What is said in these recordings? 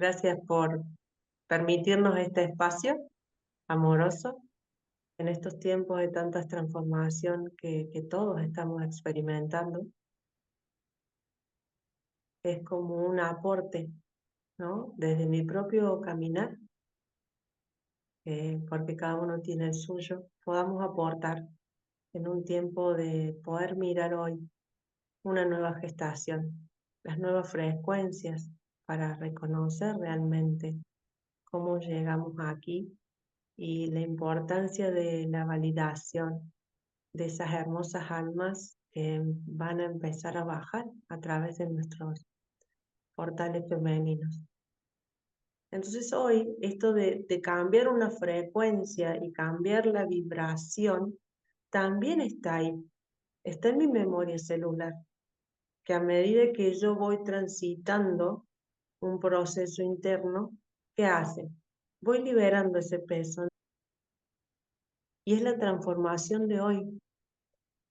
Gracias por permitirnos este espacio amoroso en estos tiempos de tanta transformación que todos estamos experimentando. Es como un aporte, ¿no? Desde mi propio caminar, porque cada uno tiene el suyo, podamos aportar en un tiempo de poder mirar hoy una nueva gestación, las nuevas frecuencias para reconocer realmente cómo llegamos aquí y la importancia de la validación de esas hermosas almas que van a empezar a bajar a través de nuestros portales femeninos. Entonces hoy esto de cambiar una frecuencia y cambiar la vibración también está ahí, está en mi memoria celular, que a medida que yo voy transitando un proceso interno, ¿qué hace? Voy liberando ese peso y es la transformación de hoy.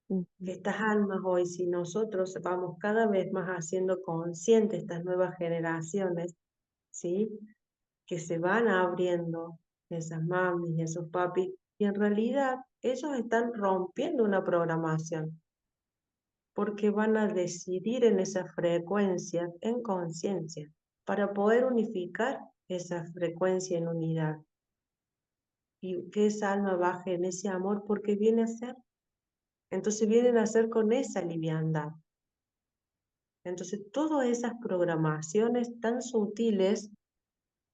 Que Ujú. estas almas hoy, si nosotros vamos cada vez más haciendo conscientes estas nuevas generaciones, ¿sí? Que se van abriendo esas mamis y esos papis, y en realidad ellos están rompiendo una programación, porque van a decidir en esa frecuencia, en conciencia, para poder unificar esa frecuencia en unidad, y que esa alma baje en ese amor porque viene a ser. Entonces vienen a ser con esa liviandad. Entonces, todas esas programaciones tan sutiles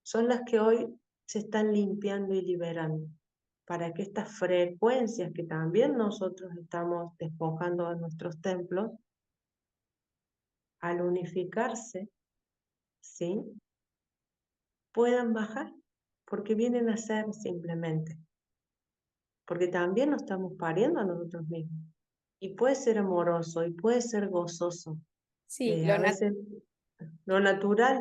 son las que hoy se están limpiando y liberando, para que estas frecuencias que también nosotros estamos despojando de nuestros templos, al unificarse, ¿sí? Puedan bajar, porque vienen a ser simplemente, porque también nos estamos pariendo a nosotros mismos. Y puede ser amoroso y puede ser gozoso. Sí, A veces lo natural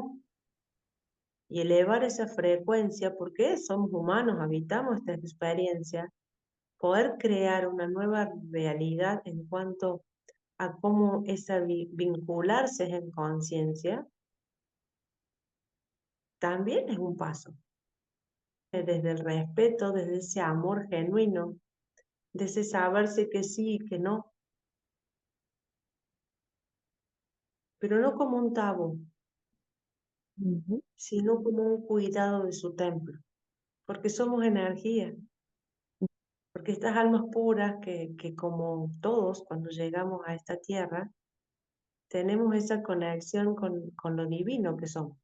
y elevar esa frecuencia, porque somos humanos, habitamos esta experiencia, poder crear una nueva realidad en cuanto a cómo esa vincularse en conciencia, también es un paso. Desde el respeto, desde ese amor genuino, de ese saberse que sí y que no, pero no como un tabú, ujú, sino como un cuidado de su templo, porque somos energía. Porque estas almas puras que como todos cuando llegamos a esta tierra, tenemos esa conexión con lo divino que somos.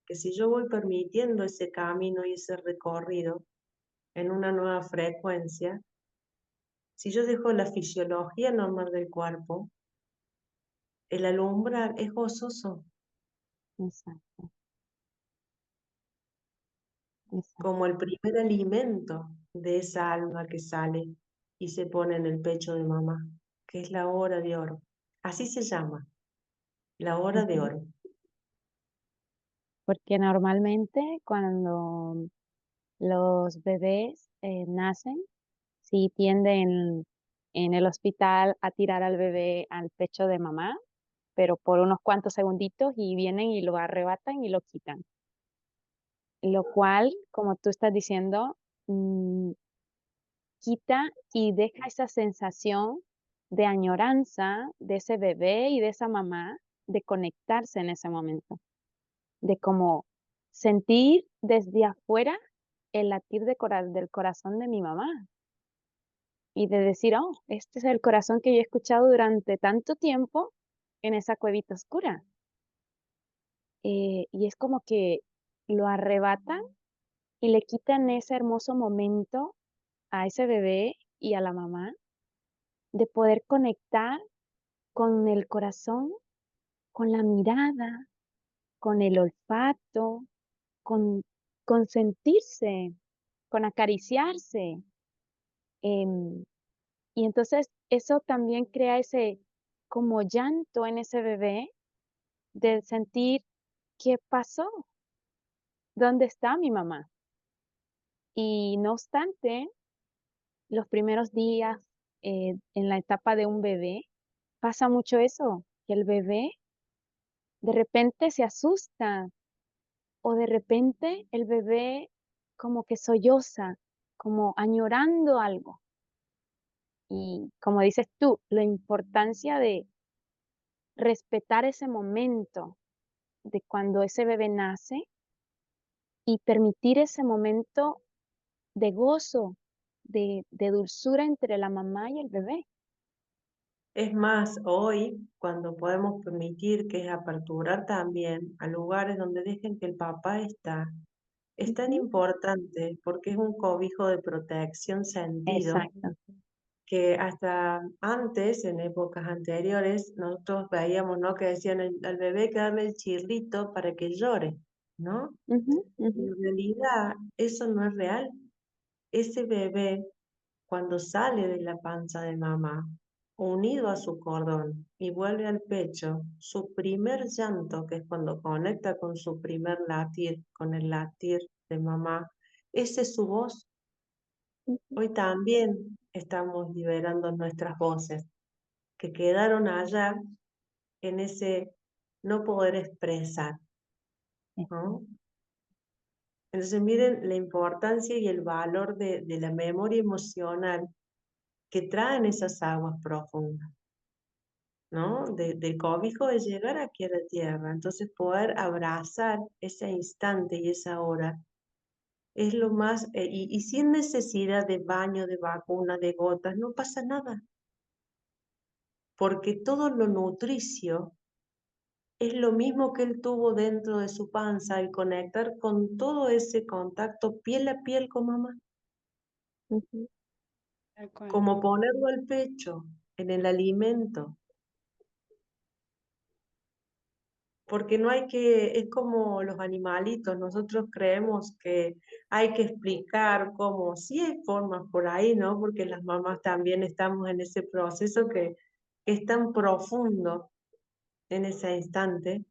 Que si yo voy permitiendo ese camino y ese recorrido en una nueva frecuencia, si yo dejo la fisiología normal del cuerpo, el alumbrar es gozoso, exacto, exacto. como el primer alimento de esa alma que sale y se pone en el pecho de mamá, que es la hora de oro. Así se llama, la hora de Ujú. oro. Porque normalmente cuando los bebés nacen, sí tienden en el hospital a tirar al bebé al pecho de mamá, pero por unos cuantos segunditos y vienen y lo arrebatan y lo quitan. Lo cual, como tú estás diciendo, mm, quita y deja esa sensación de añoranza de ese bebé y de esa mamá de conectarse en ese momento, de como sentir desde afuera el latir del corazón de mi mamá y de decir, oh, este es el corazón que yo he escuchado durante tanto tiempo en esa cuevita oscura. Y es como que lo arrebatan y le quitan ese hermoso momento a ese bebé y a la mamá de poder conectar con el corazón, con la mirada, con el olfato, con, con sentirse, con acariciarse. em, y entonces eso también crea ese como llanto en ese bebé de sentir qué pasó, dónde está mi mamá. Y no obstante, los primeros días en la etapa de un bebé pasa mucho eso, que el bebé de repente se asusta o de repente el bebé como que solloza, como añorando algo. Y como dices tú, la importancia de respetar ese momento de cuando ese bebé nace y permitir ese momento de gozo, de dulzura entre la mamá y el bebé. Es más, hoy, cuando podemos permitir que es aperturar también a lugares donde dejen que el papá está, es tan Ujú, importante porque es un cobijo de protección sentido exacto. que hasta antes, en épocas anteriores, nosotros veíamos, ¿no? Que decían al bebé hay que darle el chirrito para que llore, ¿no? Ujú, ujú, En realidad, eso no es real. Ese bebé, cuando sale de la panza de mamá, unido a su cordón y vuelve al pecho, su primer llanto, que es cuando conecta con su primer latir, con el latir de mamá, esa es su voz. ujú, Hoy también estamos liberando nuestras voces, que quedaron allá en ese no poder expresar, ¿no? Entonces miren la importancia y el valor de la memoria emocional que traen esas aguas profundas, ¿no? Del cobijo de llegar aquí a la tierra. Entonces poder abrazar ese instante y esa hora es lo más, y sin necesidad de baño, de vacuna, de gotas, no pasa nada, porque todo lo nutricio es lo mismo que él tuvo dentro de su panza, el conectar con todo ese contacto piel a piel con mamá, ujú, Tal cual. como ponerlo al pecho, en el alimento, porque no hay que, es como los animalitos, nosotros creemos que hay que explicar cómo, sí hay formas por ahí, ¿no? Porque las mamás también estamos en ese proceso que es tan profundo en ese instante,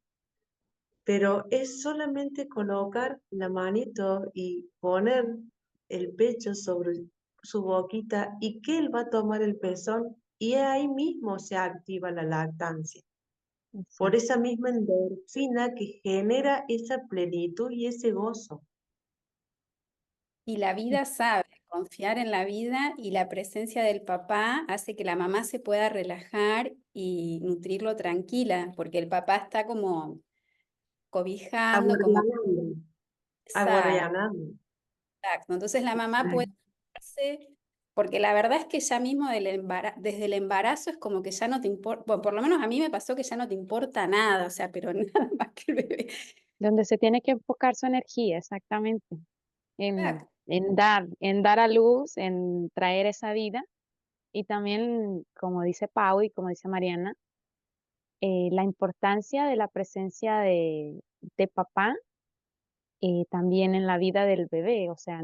pero es solamente colocar la manito y poner el pecho sobre su boquita y que él va a tomar el pezón y ahí mismo se activa la lactancia, por exacto. esa misma endorfina que genera esa plenitud y ese gozo. Y la vida sabe, confiar en la vida y la presencia del papá hace que la mamá se pueda relajar y nutrirlo tranquila, porque el papá está como cobijando, como Aguardianando, exacto. aguardianando. Entonces la mamá puede Exacto. hacerse, porque la verdad es que ya mismo desde el embarazo es como que ya no te importa, bueno, por lo menos a mí me pasó que ya no te importa nada, o sea, pero nada más que el bebé. Donde se tiene que enfocar su energía, exactamente, Exacto. en dar a luz, en traer esa vida. Y también, como dice Pau y como dice Mariana, la importancia de la presencia de papá también en la vida del bebé. O sea,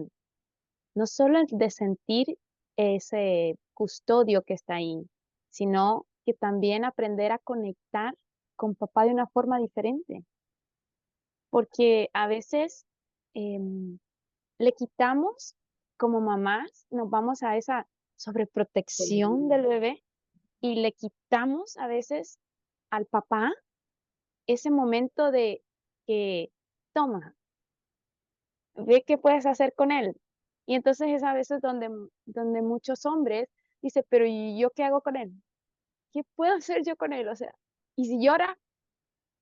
no solo el de sentir ese custodio que está ahí, sino que también aprender a conectar con papá de una forma diferente. Porque a veces em, le quitamos, como mamás, nos vamos a esa sobreprotección del bebé y le quitamos a veces al papá ese momento de que, toma, ve qué puedes hacer con él. Y entonces es a veces donde muchos hombres dicen, pero ¿y yo qué hago con él? ¿Qué puedo hacer yo con él? O sea, ¿y si llora?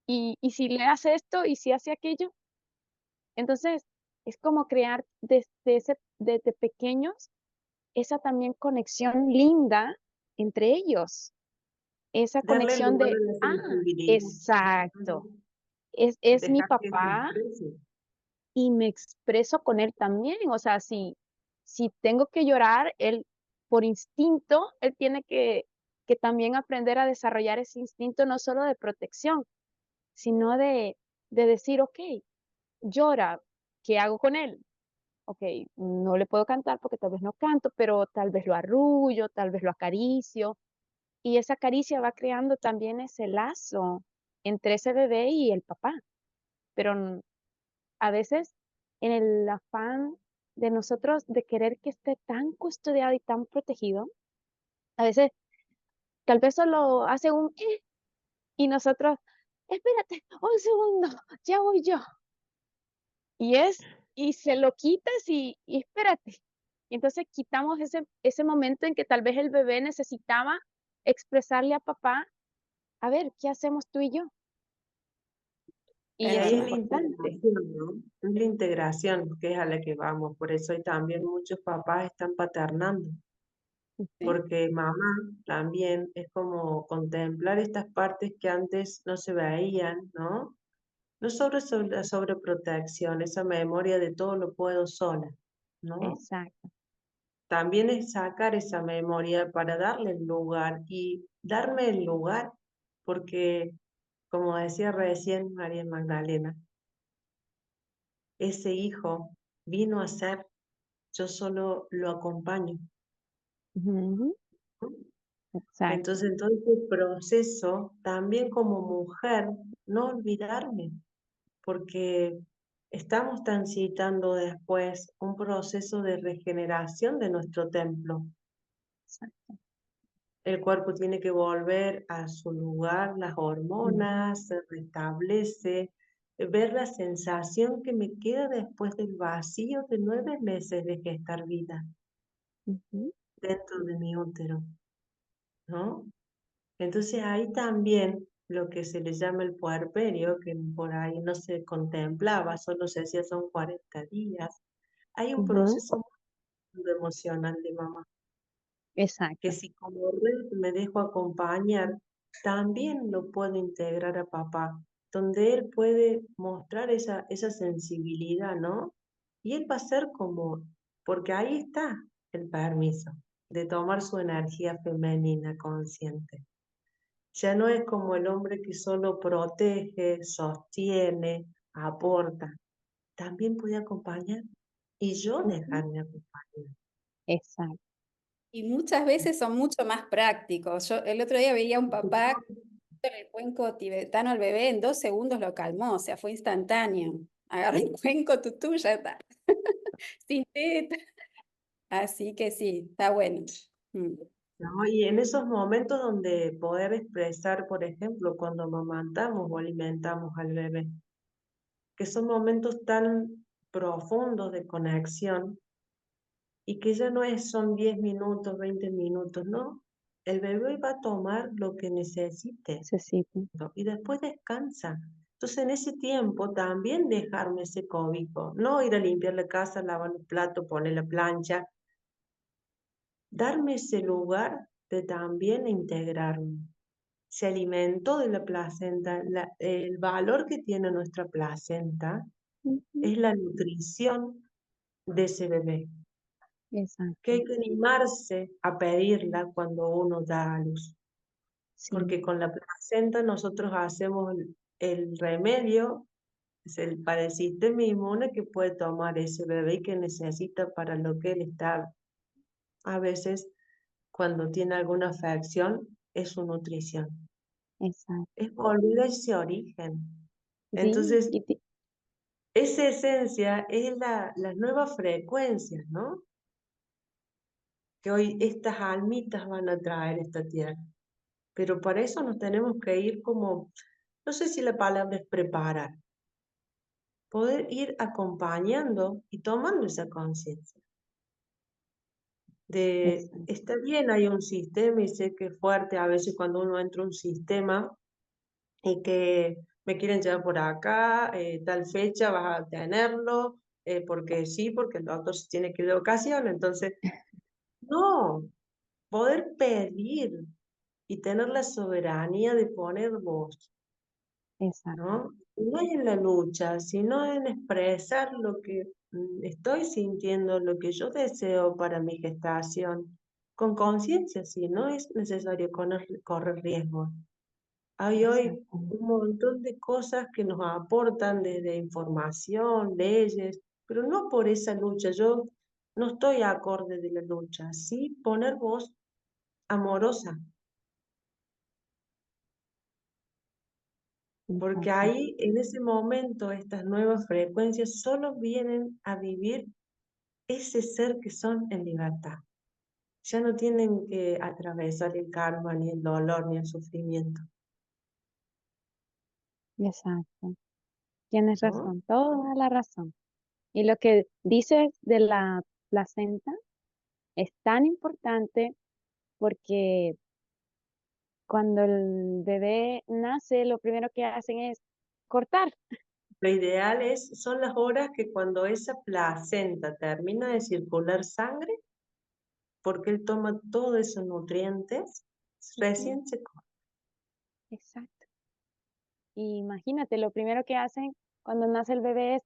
¿Y si le hace esto? ¿Y si hace aquello? Entonces, es como crear desde pequeños esa también conexión linda entre ellos, esa Darle conexión lugar de, a la sensibilidad. exacto, Ujú. es mi Dejar que se papá exprese. y me expreso con él también, o sea, si tengo que llorar, él por instinto, él tiene que también aprender a desarrollar ese instinto no solo de protección, sino de decir, okey, llora, ¿qué hago con él? Okey, no le puedo cantar porque tal vez no canto, pero tal vez lo arrullo, tal vez lo acaricio, y esa caricia va creando también ese lazo entre ese bebé y el papá. Pero, a veces, en el afán de nosotros de querer que esté tan custodiado y tan protegido, a veces, tal vez solo hace un y nosotros: "Espérate, un segundo, ya voy yo". y se lo quitas y espérate. Y entonces quitamos ese momento en que tal vez el bebé necesitaba expresarle a papá, a ver, ¿qué hacemos tú y yo? Y Y Es es ahí es la verdad. importante. integración, ¿no? Es la integración, que es a la que vamos. Por eso hoy también muchos papás están paternando, Ujú, porque mamá también es como contemplar estas partes que antes no se veían, ¿no? No sobre la sobreprotección, esa memoria de todo lo puedo sola, ¿no? exacto. También es sacar esa memoria para darle el lugar y darme el lugar, porque como decía recién María Magdalena, ese hijo vino a ser, yo solo lo acompaño, Ujú, ¿no? exacto. Entonces, en todo este proceso, también como mujer, no olvidarme, porque estamos transitando después un proceso de regeneración de nuestro templo. Exacto. El cuerpo tiene que volver a su lugar, las Ujú, hormonas, se restablece, ver la sensación que me queda después del vacío de 9 meses de gestar vida ujú, dentro de mi útero, ¿no? Entonces ahí también lo que se le llama el puerperio, que por ahí no se contemplaba, solo se decía son 40 días, hay un ujú, proceso muy emocional de mamá, que exacto. si como red me dejo acompañar, también lo puedo integrar a papá, donde él puede mostrar esa sensibilidad, ¿no? Y él va a ser como, porque ahí está el permiso de tomar su energía femenina consciente. Ya no es como el hombre que solo protege, sostiene, aporta. También puede acompañar y yo Ujú, dejarme acompañar. exacto. Y muchas veces son mucho más prácticos. Yo el otro día veía a un papá con el cuenco tibetano al bebé, en 2 segundos lo calmó, o sea, fue instantáneo. Agarró el cuenco tutú, ya está, sin teta. Así que sí, está bueno. Mm. ¿No? Y en esos momentos donde poder expresar, por ejemplo, cuando amamantamos o alimentamos al bebé, que son momentos tan profundos de conexión y que ya no son 10 minutos, 20 minutos, ¿no? El bebé va a tomar lo que necesite, Necesito. ¿no? Y después descansa. Entonces, en ese tiempo también dejarme ese cobijo, no ir a limpiar la casa, lavar los platos, poner la plancha, darme ese lugar de también integrarme. Se alimentó de la placenta. El valor que tiene nuestra placenta Ujú, es la nutrición de ese bebé, que exacto. hay que animarse a pedirla cuando uno da a luz, Sí, porque con la placenta nosotros hacemos el remedio, para el sistema inmune que puede tomar ese bebé y que necesita para lo que él está a veces cuando tiene alguna afección, es su nutrición. exacto. Es volver a ese origen. Sí, Entonces, esa esencia es las nuevas frecuencias, ¿no? Que hoy estas almitas van a traer a esta tierra. Pero para eso nos tenemos que ir como, no sé si la palabra es preparar, poder ir acompañando y tomando esa conciencia. exacto. Está bien, hay un sistema y sé que es fuerte a veces cuando uno entra a un sistema y que me quieren llevar por acá, tal fecha vas a tenerlo, porque sí, porque el doctor se tiene que ir de vacaciones, entonces, no, poder pedir y tener la soberanía de poner voz, Exacto. ¿no? No es en la lucha, sino en expresar lo que estoy sintiendo, lo que yo deseo para mi gestación, con conciencia, si no es necesario correr riesgos. Hay hoy Exacto. un montón de cosas que nos aportan desde información, leyes, pero no por esa lucha. Yo no estoy acorde de la lucha, sí poner voz amorosa, porque Exacto. ahí en ese momento estas nuevas frecuencias solo vienen a vivir ese ser que son en libertad. Ya no tienen que atravesar el karma, ni el dolor, ni el sufrimiento, Exacto. Tienes ¿no? razón, toda la razón. Y lo que dices de la placenta es tan importante porque cuando el bebé nace, lo primero que hacen es cortar. Lo ideal son las horas que cuando esa placenta termina de circular sangre, porque él toma todos esos nutrientes, Ujú, recién se come. exacto. Y imagínate, lo primero que hacen cuando nace el bebé es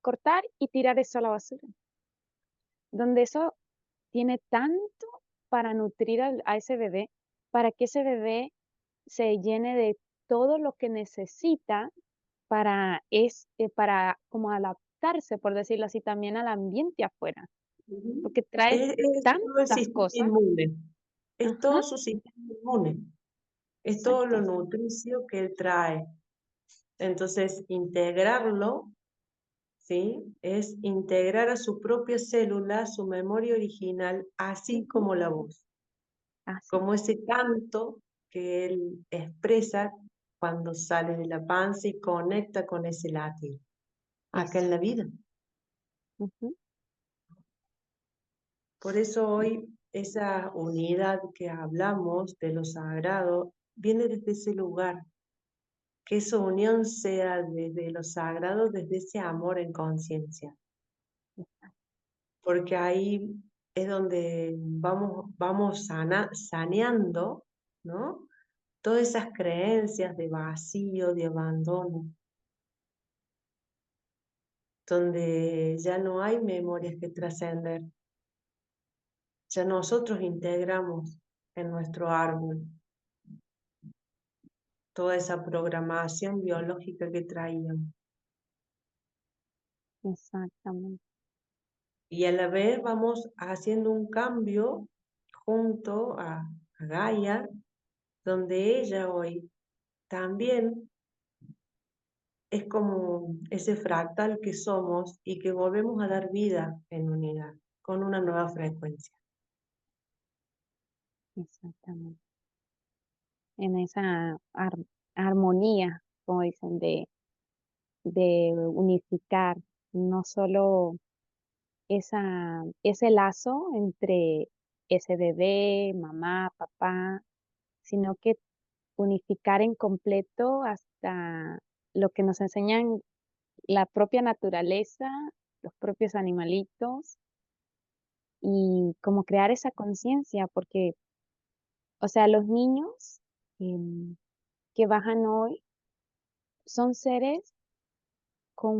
cortar y tirar eso a la basura. Donde eso tiene tanto para nutrir a ese bebé, para que ese bebé se llene de todo lo que necesita para como adaptarse, por decirlo así, también al ambiente afuera, Ujú. porque trae Es todo el tantas sistema cosas. inmune, es Ajá, todo su sistema inmune, es todo lo exacto, nutricio que él trae. Entonces, integrarlo, ¿sí? Es integrar a su propia célula, su memoria original, así ujú, como la voz, así, como ese canto que él expresa cuando sale de la panza y conecta con ese latido, acá en la exacto. vida. Ujú, Por eso hoy esa unidad que hablamos de lo sagrado viene desde ese lugar, que esa unión sea desde lo sagrado, desde ese amor en conciencia, porque ahí es donde vamos saneando, ¿no? Todas esas creencias de vacío, de abandono, donde ya no hay memorias que trascender, ya nosotros integramos en nuestro árbol toda esa programación biológica que traíamos. exactamente, Y a la vez vamos haciendo un cambio junto a Gaia, donde ella hoy también es como ese fractal que somos y que volvemos a dar vida en unidad, con una nueva frecuencia. exactamente. En esa armonía, como dicen, de unificar no solo ese lazo entre ese bebé, mamá, papá, sino que unificar en completo hasta lo que nos enseñan la propia naturaleza, los propios animalitos, y como crear esa conciencia, porque, o sea, los niños que bajan hoy son seres con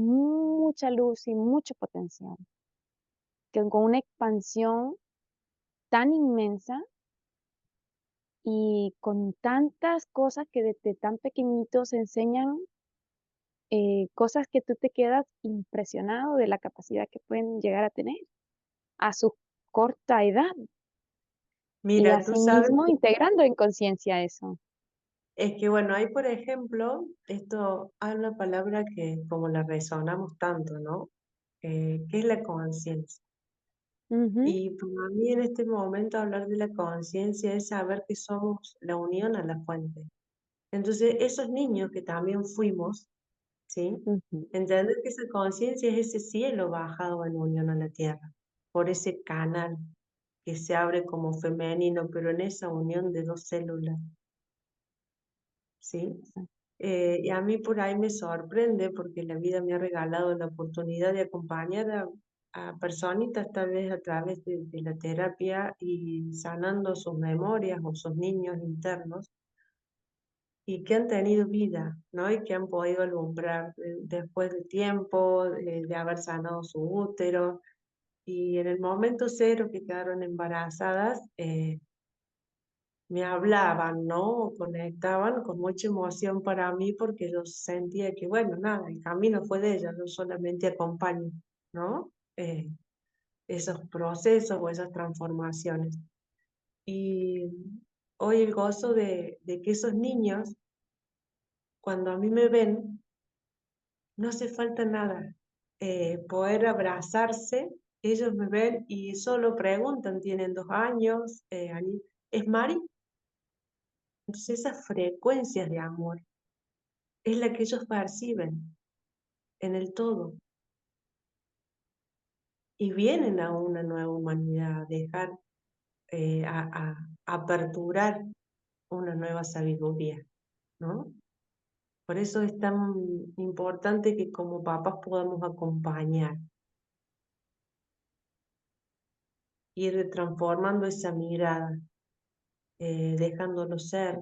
mucha luz y mucho potencial, que con una expansión tan inmensa y con tantas cosas que desde tan pequeñitos enseñan, cosas que tú te quedas impresionado de la capacidad que pueden llegar a tener a su corta edad y Mira, tú sabes, asimismo integrando en conciencia eso. es que bueno, hay por ejemplo, esto hay una palabra que como la resonamos tanto, ¿no? Que es la conciencia. Ujú, Y para mí en este momento hablar de la conciencia es saber que somos la unión a la fuente. Entonces, esos niños que también fuimos, ¿sí? ujú, Entender que esa conciencia es ese cielo bajado en unión a la tierra, por ese canal que se abre como femenino, pero en esa unión de dos células, ¿sí? Y a mí por ahí me sorprende porque la vida me ha regalado la oportunidad de acompañar a personitas tal vez a través de la terapia y sanando sus memorias o sus niños internos y que han tenido vida, ¿no? Y que han podido alumbrar después de tiempo, de haber sanado su útero y en el momento cero que quedaron embarazadas, me hablaban, ¿no? Conectaban con mucha emoción para mí porque yo sentía que, bueno, nada, el camino fue de ella, no solamente acompaño, ¿no? Esos procesos o esas transformaciones. Y hoy el gozo de que esos niños, cuando a mí me ven, no hace falta nada. Poder abrazarse, ellos me ven y solo preguntan, tienen 2 años, ¿es Mari? Entonces esas frecuencias de amor es la que ellos perciben en el todo. y vienen a una nueva humanidad, a dejar, a aperturar una nueva sabiduría, ¿no? Por eso es tan importante que como papás podamos acompañar, ir transformando esa mirada, dejándolo ser,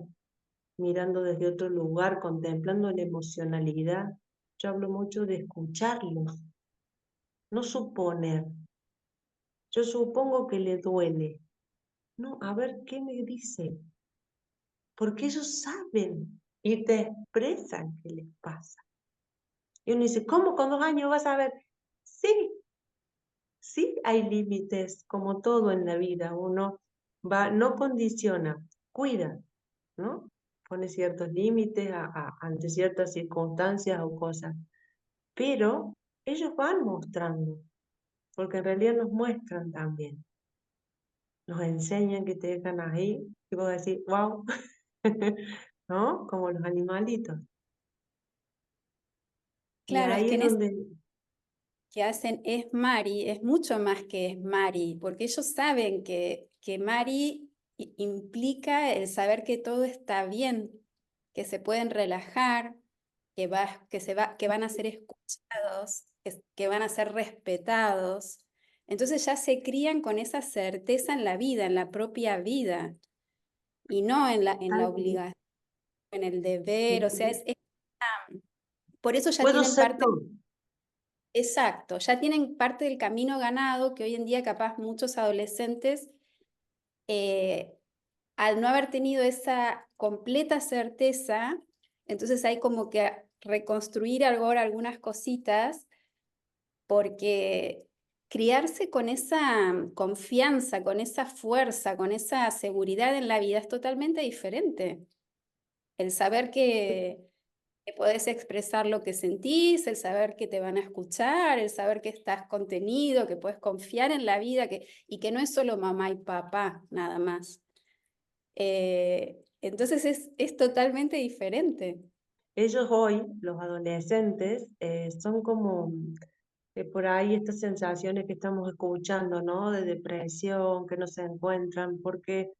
mirando desde otro lugar, contemplando la emocionalidad. Yo hablo mucho de escucharlos, no suponer. Yo supongo que le duele. No, a ver qué me dice, porque ellos saben y te expresan qué les pasa. Y uno dice, ¿cómo con 2 años vas a ver? Sí, sí hay límites, como todo en la vida. Uno va, no condiciona, cuida, ¿no? Pone ciertos límites ante ciertas circunstancias o cosas. Pero ellos van mostrando, porque en realidad nos muestran también. Nos enseñan que te dejan ahí y vos decís, wow, ¿no? Como los animalitos. Y Claro, es ahí que es en eso donde, que hacen es Mari, es mucho más que es Mari, porque ellos saben que Mari implica el saber que todo está bien, que se pueden relajar, que van a ser escuchados, que van a ser respetados. Entonces ya se crían con esa certeza en la vida, en la propia vida, y no en la obligación, en el deber, o sea, por eso ya puedo tienen ser parte. yo. Exacto, ya tienen parte del camino ganado que hoy en día capaz muchos adolescentes, eh, al no haber tenido esa completa certeza, entonces hay como que reconstruir ahora algunas cositas, porque criarse con esa confianza, con esa fuerza, con esa seguridad en la vida es totalmente diferente. El saber que podés expresar lo que sentís, el saber que te van a escuchar, el saber que estás contenido, que puedes confiar en la vida y que no es solo mamá y papá, nada más. Entonces es totalmente diferente. Ellos hoy, los adolescentes, son como por ahí estas sensaciones que estamos escuchando, ¿no? De depresión, que no se encuentran, porque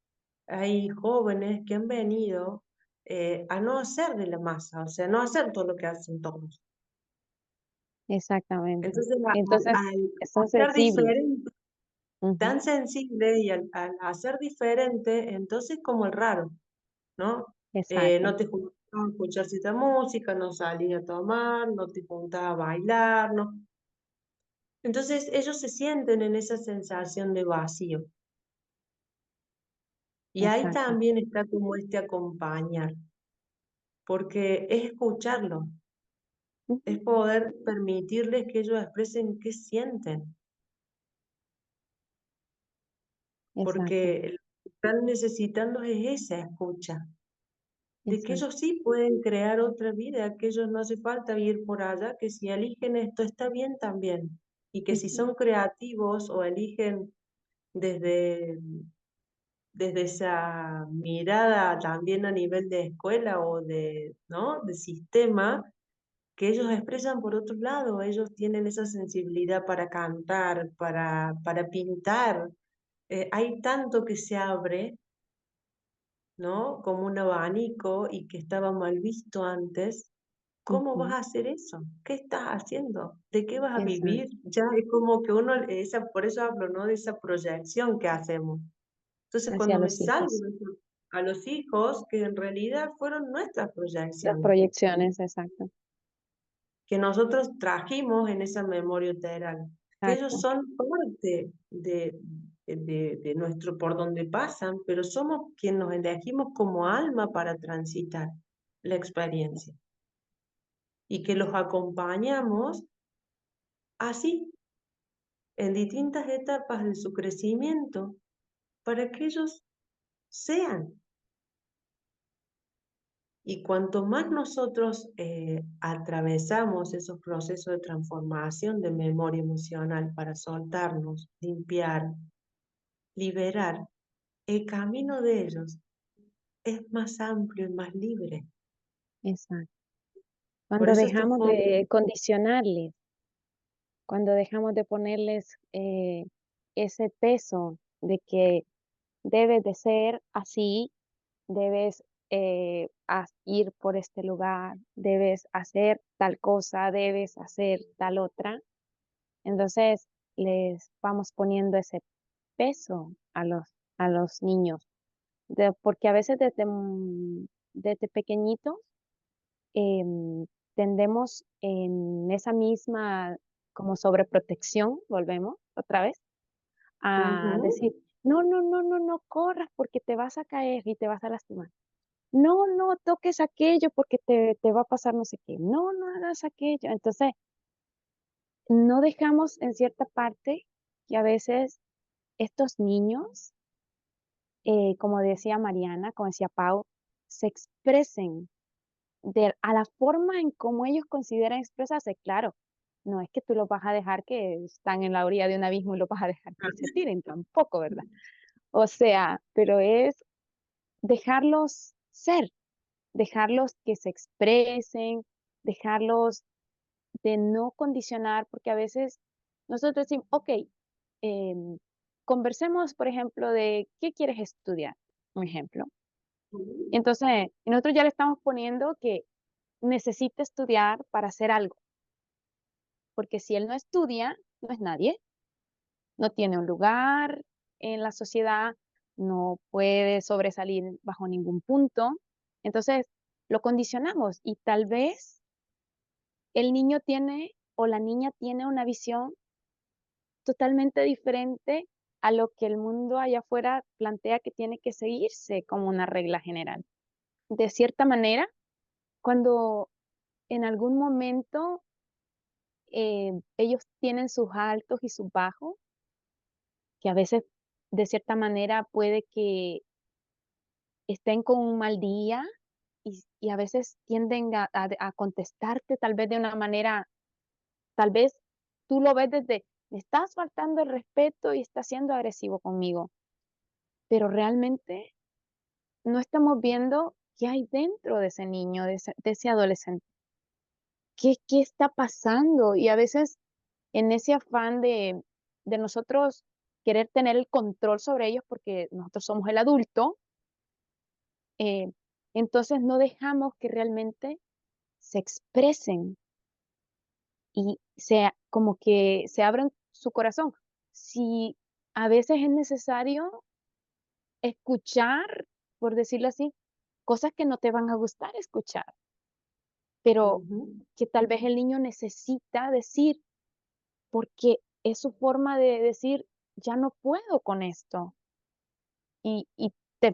hay jóvenes que han venido a no hacer de la masa, o sea, no hacer todo lo que hacen todos. Exactamente. Entonces, Entonces, al son hacer sensibles. diferente, Ujú, tan sensible y al hacer diferente, entonces como el raro, ¿no? exacto, No te juntás a escuchar cierta música, no salís a tomar, no te juntás a bailar, ¿no? Entonces ellos se sienten en esa sensación de vacío. Y ahí exacto. también está como este acompañar, porque es escucharlo, es Ujú, poder permitirles que ellos expresen qué sienten, exacto, porque lo que están necesitando es esa escucha, de que exacto. ellos sí pueden crear otra vida, que ellos no hace falta ir por allá, que si eligen esto está bien también, y que si Ujú, son creativos o eligen desde, desde esa mirada también a nivel de escuela o de, ¿no? de sistema, que ellos expresan por otro lado, ellos tienen esa sensibilidad para cantar, para pintar. Hay tanto que se abre, ¿no? Como un abanico y que estaba mal visto antes. ¿Cómo vas ujú, a hacer eso? ¿Qué estás haciendo? ¿De qué vas a exacto. vivir? Ya es como que uno, por eso hablo, ¿no? De esa proyección que hacemos. Entonces, Hacia cuando me los salgo hijos. a los hijos, que en realidad fueron nuestras Las proyecciones, proyecciones, exacto. que nosotros trajimos en esa memoria uteral, que ellos Exacto, son parte de nuestro por donde pasan, pero somos quienes nos elegimos como alma para transitar la experiencia y que los acompañamos así en distintas etapas de su crecimiento para que ellos sean. Y cuanto más nosotros atravesamos esos procesos de transformación de memoria emocional para soltarnos, limpiar, liberar, el camino de ellos es más amplio y más libre. exacto. Por Cuando eso estos dejamos jóvenes, de condicionarles, cuando dejamos de ponerles ese peso de que debes de ser así, debes ir por este lugar, debes hacer tal cosa, debes hacer tal otra. Entonces les vamos poniendo ese peso a los niños, porque a veces desde pequeñitos em, tendemos en esa misma como sobreprotección, volvemos otra vez, a Ujú. decir, no, no, no, no, no corras porque te vas a caer y te vas a lastimar. No, no toques aquello porque te va a pasar no sé qué. No, no hagas aquello. Entonces, no dejamos en cierta parte que a veces estos niños, como decía Mariana, como decía Pau, se expresen a la forma en cómo ellos consideran expresarse. Claro, no es que tú los vas a dejar que están en la orilla de un abismo y los vas a dejar que se tiren, tampoco, ¿verdad? O sea, pero es dejarlos ser, dejarlos que se expresen, dejarlos de no condicionar, porque a veces nosotros decimos, ok, em, conversemos, por ejemplo, de qué quieres estudiar, un ejemplo. Entonces, nosotros ya le estamos poniendo que necesita estudiar para hacer algo, porque si él no estudia, no es nadie, no tiene un lugar en la sociedad, no puede sobresalir bajo ningún punto. Entonces, lo condicionamos y tal vez el niño tiene o la niña tiene una visión totalmente diferente a lo que el mundo allá afuera plantea que tiene que seguirse como una regla general. De cierta manera, cuando en algún momento ellos tienen sus altos y sus bajos, que a veces de cierta manera puede que estén con un mal día y a veces tienden a contestarte tal vez de una manera, tal vez tú lo ves desde, me estás faltando el respeto y estás siendo agresivo conmigo, pero realmente no estamos viendo qué hay dentro de ese niño, de ese adolescente. ¿Qué está pasando? Y a veces en ese afán de nosotros querer tener el control sobre ellos porque nosotros somos el adulto, eh, entonces no dejamos que realmente se expresen y como que se abran su corazón. Si a veces es necesario escuchar, por decirlo así, cosas que no te van a gustar escuchar, pero Ujú. que tal vez el niño necesita decir, porque es su forma de decir, ya no puedo con esto. Y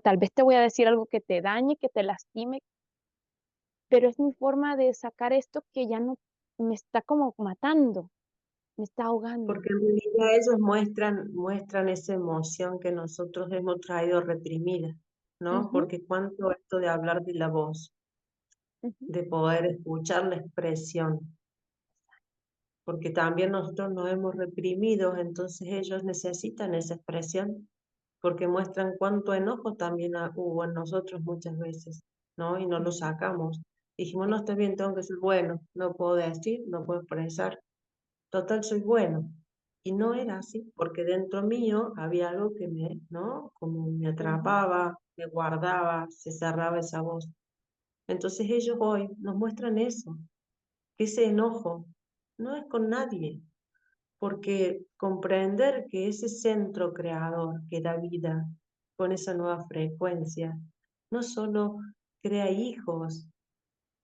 tal vez te voy a decir algo que te dañe, que te lastime, pero es mi forma de sacar esto que ya no me está como matando, me está ahogando. Porque en realidad ellos muestran esa emoción que nosotros hemos traído reprimida, ¿no? Ujú, Porque cuánto esto de hablar de la voz, ujú, de poder escuchar la expresión, porque también nosotros nos hemos reprimido, entonces ellos necesitan esa expresión, porque muestran cuánto enojo también hubo en nosotros muchas veces, ¿no? Y no lo ujú, sacamos. Dijimos, no, sí, está bien, tengo que ser bueno, no puedo decir, no puedo expresar, total soy bueno. Y no era así, porque dentro mío había algo que me, ¿no? Como me ujú, atrapaba, me guardaba, se cerraba esa voz. Entonces ellos hoy nos muestran eso, que ese enojo no es con nadie, porque comprender que ese centro creador que da vida con esa nueva frecuencia, no solo crea hijos,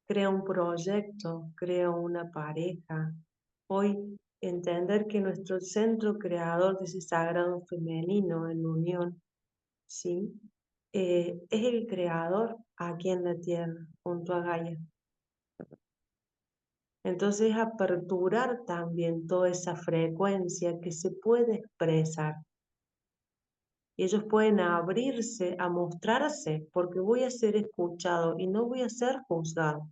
crea un proyecto, crea una pareja. Hoy entender que nuestro centro creador de ese sagrado femenino en unión, ¿sí? Es el creador aquí en la tierra, junto a Gaia. Entonces aperturar también toda esa frecuencia que se puede expresar. Y ellos pueden abrirse a mostrarse porque voy a ser escuchado y no voy a ser juzgado.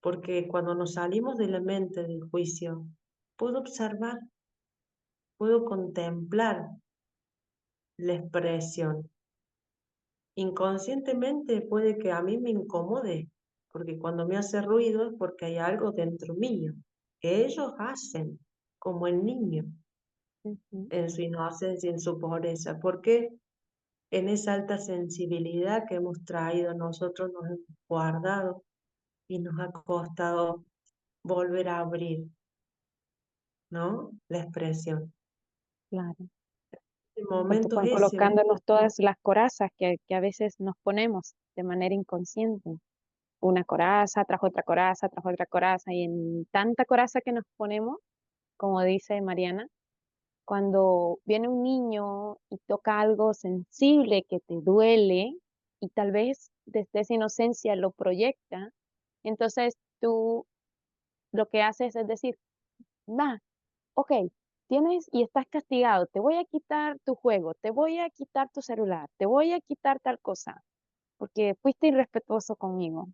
Porque cuando nos salimos de la mente del juicio, puedo observar, puedo contemplar la expresión. Inconscientemente puede que a mí me incomode, porque cuando me hace ruido es porque hay algo dentro mío. que ellos hacen, como el niño, Ujú. en su inocencia, en su pureza, porque en esa alta sensibilidad que hemos traído nosotros nos hemos guardado y nos ha costado volver a abrir, ¿no? La expresión. Claro. El Porque momento van es ese, colocándonos todas las corazas que a veces nos ponemos de manera inconsciente. Una coraza, tras otra coraza, y en tanta coraza que nos ponemos, como dice Mariana, cuando viene un niño y toca algo sensible que te duele, y tal vez desde esa inocencia lo proyecta, entonces tú lo que haces es decir, va, ok, tienes y estás castigado, te voy a quitar tu juego, te voy a quitar tu celular, te voy a quitar tal cosa, porque fuiste irrespetuoso conmigo.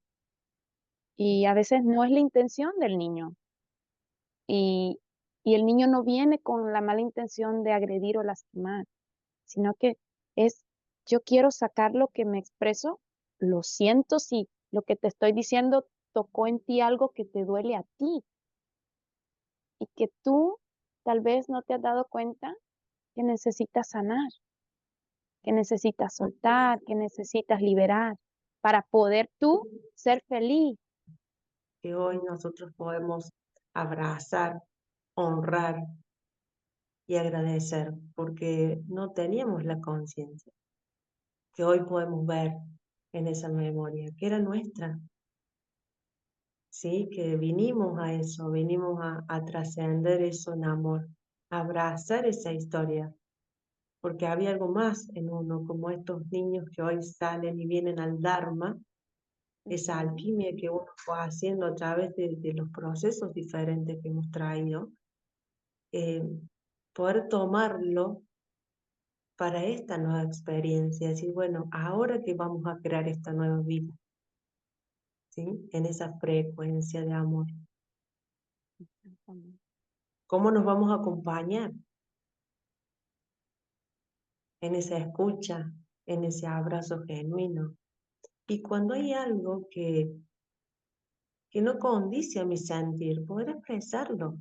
Y a veces no es la intención del niño. Y, y el niño no viene con la mala intención de agredir o lastimar, sino que es, yo quiero sacar lo que me expreso, lo siento si lo que te estoy diciendo tocó en ti algo que te duele a ti y que tú tal vez no te has dado cuenta que necesitas sanar, que necesitas soltar, que necesitas liberar para poder tú ser feliz. que hoy nosotros podemos abrazar, honrar y agradecer, porque no teníamos la conciencia que hoy podemos ver en esa memoria, que era nuestra, ¿sí? Que vinimos a eso, vinimos a trascender eso en amor, a abrazar esa historia, porque había algo más en uno, como estos niños que hoy salen y vienen al Dharma, esa Ujú, alquimia que uno fue haciendo a través de los procesos diferentes que hemos traído, eh, poder tomarlo para esta nueva experiencia, decir, bueno, ahora que vamos a crear esta nueva vida, ¿sí? En esa frecuencia de amor. exactamente. ¿Cómo nos vamos a acompañar en esa escucha, en ese abrazo genuino? Y cuando hay algo que no condice a mi sentir, poder expresarlo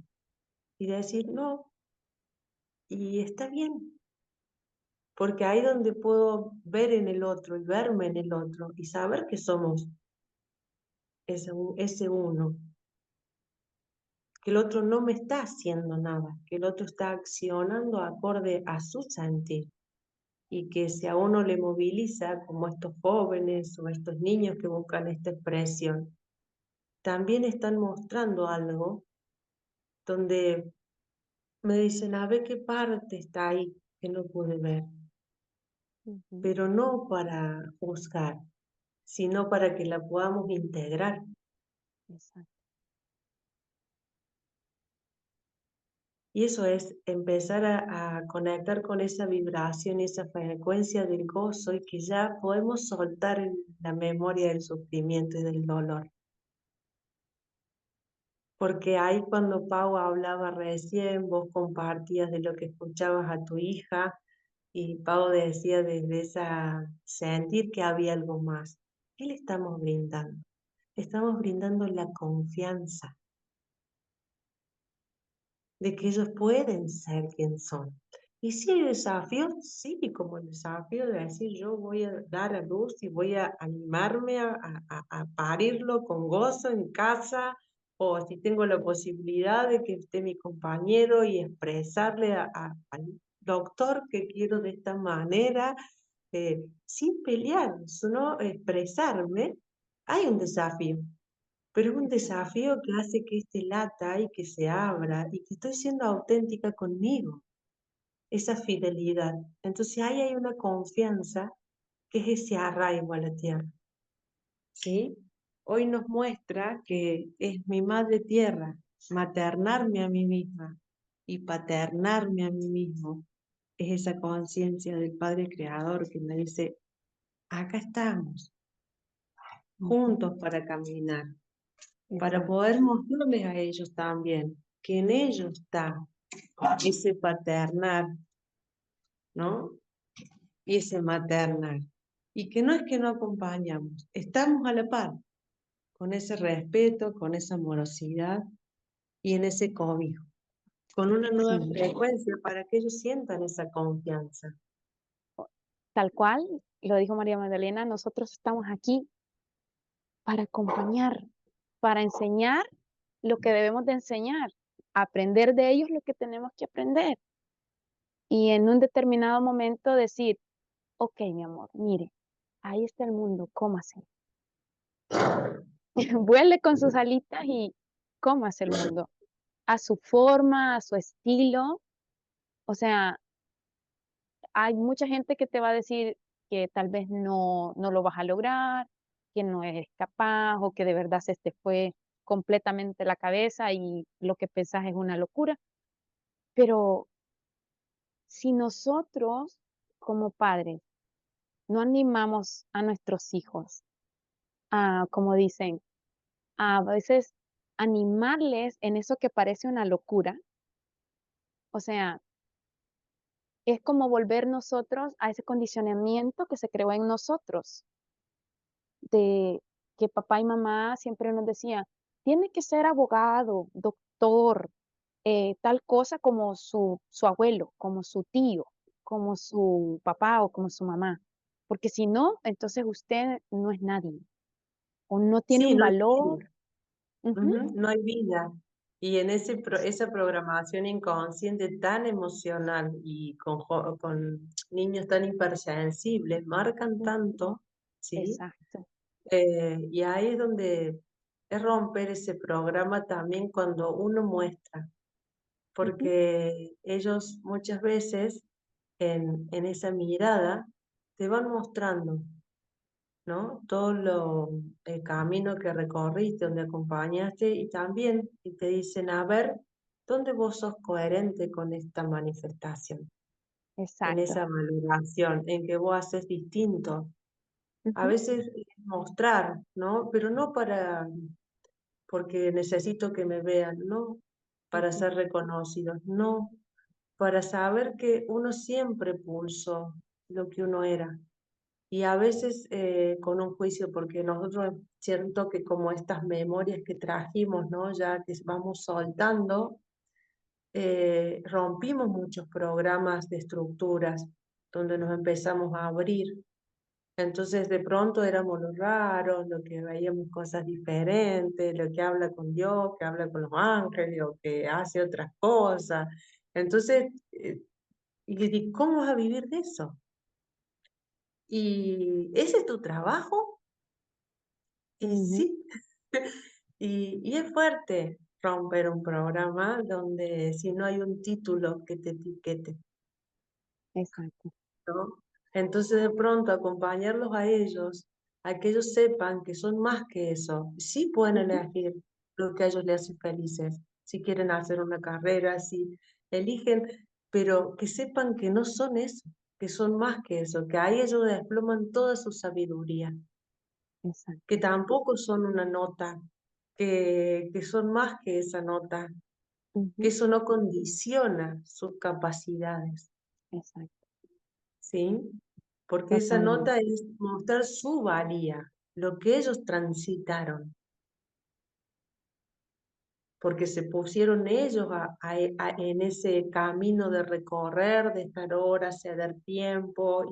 y decir, no, y está bien, porque ahí donde puedo ver en el otro y verme en el otro y saber que somos ese uno, que el otro no me está haciendo nada, que el otro está accionando acorde a su sentir y que si a uno le moviliza, como estos jóvenes o estos niños que buscan esta expresión, también están mostrando algo donde me dicen, a ver qué parte está ahí que no pude ver, Ujú, pero no para juzgar, sino para que la podamos integrar. exacto. Y eso es empezar a conectar con esa vibración y esa frecuencia del gozo y que ya podemos soltar la memoria del sufrimiento y del dolor. Porque ahí cuando Pau hablaba recién, vos compartías de lo que escuchabas a tu hija y Pau decía desde esa sentir que había algo más. ¿Qué le estamos brindando? Estamos brindando la confianza de que ellos pueden ser quien son. Y si hay desafíos, sí, como el desafío de decir yo voy a dar a luz y voy a animarme a parirlo con gozo en casa, o si tengo la posibilidad de que esté mi compañero y expresarle al doctor que quiero de esta manera, sin pelear, sino expresarme, hay un desafío. Pero es un Exacto. desafío que hace que este lata y que se abra y que estoy siendo auténtica conmigo, esa fidelidad. Entonces ahí hay una confianza que es ese arraigo a la tierra, ¿sí? Hoy nos muestra que es mi madre tierra, maternarme a mí misma y paternarme a mí mismo. Es esa conciencia del Padre Creador que me dice, acá estamos, Ujú, juntos para caminar, para exacto. poder mostrarles a ellos también que en ellos está ese paternar, ¿no? Y ese maternar. Y que no es que no acompañamos, estamos a la par, con ese respeto, con esa amorosidad, y en ese cobijo, con una nueva Sí, frecuencia para que ellos sientan esa confianza. tal cual, lo dijo María Magdalena, nosotros estamos aquí para acompañar, para enseñar lo que debemos de enseñar, aprender de ellos lo que tenemos que aprender y en un determinado momento decir, ok, mi amor, mire, ahí está el mundo, cómase. Vuele con sus alitas y cómase el mundo a su forma, a su estilo. O sea, hay mucha gente que te va a decir que tal vez no lo vas a lograr, que no eres capaz o que de verdad se te fue completamente la cabeza y lo que pensás es una locura. Pero si nosotros como padres no animamos a nuestros hijos a, como dicen, a veces animarles en eso que parece una locura, o sea, es como volver nosotros a ese condicionamiento que se creó en nosotros, de que papá y mamá siempre nos decían, tiene que ser abogado, doctor, tal cosa como su abuelo, como su tío, como su papá o como su mamá, porque si no, entonces usted no es nadie o no tiene Sí, un no hay valor. vida. Ujú, Ujú, no hay vida. Y en esa programación inconsciente tan emocional y con niños tan hipersensibles, marcan ujú, tanto, ¿sí? exacto. Y ahí es donde es romper ese programa también cuando uno muestra, Ujú, porque ellos muchas veces en esa mirada te van mostrando, ¿no? El camino que recorriste, donde acompañaste, y también y te dicen, a ver, ¿dónde vos sos coherente con esta manifestación? En exacto. esa valoración, en que vos haces distinto. A Ujú, veces es mostrar, ¿no? Pero no porque necesito que me vean, no, para ujú, ser reconocidos, no, para saber que uno siempre pulsó lo que uno era. Y a veces con un juicio, porque nosotros siento que como estas memorias que trajimos, ¿no? Ya que vamos soltando, rompimos muchos programas de estructuras donde nos empezamos a abrir. Entonces de pronto éramos los raros, los que veíamos cosas diferentes, lo que habla con Dios, que habla con los ángeles o que hace otras cosas. Entonces, y ¿cómo vas a vivir de eso? ¿Y ese es tu trabajo? Y ujú, sí, y es fuerte romper un programa donde si no hay un título que te etiquete, exacto. ¿no? Entonces de pronto acompañarlos a que ellos sepan que son más que eso, sí pueden Ujú, elegir lo que a ellos les hace felices, si quieren hacer una carrera, si eligen, pero que sepan que no son eso, que son más que eso, que ahí ellos desploman toda su sabiduría, que exacto. tampoco son una nota, que son más que esa nota, que Ujú, eso no condiciona sus capacidades, exacto. ¿sí? Porque esa Totalmente. nota es mostrar su valía, lo que ellos transitaron, porque se pusieron ellos en ese camino de recorrer, de estar horas, ceder tiempo,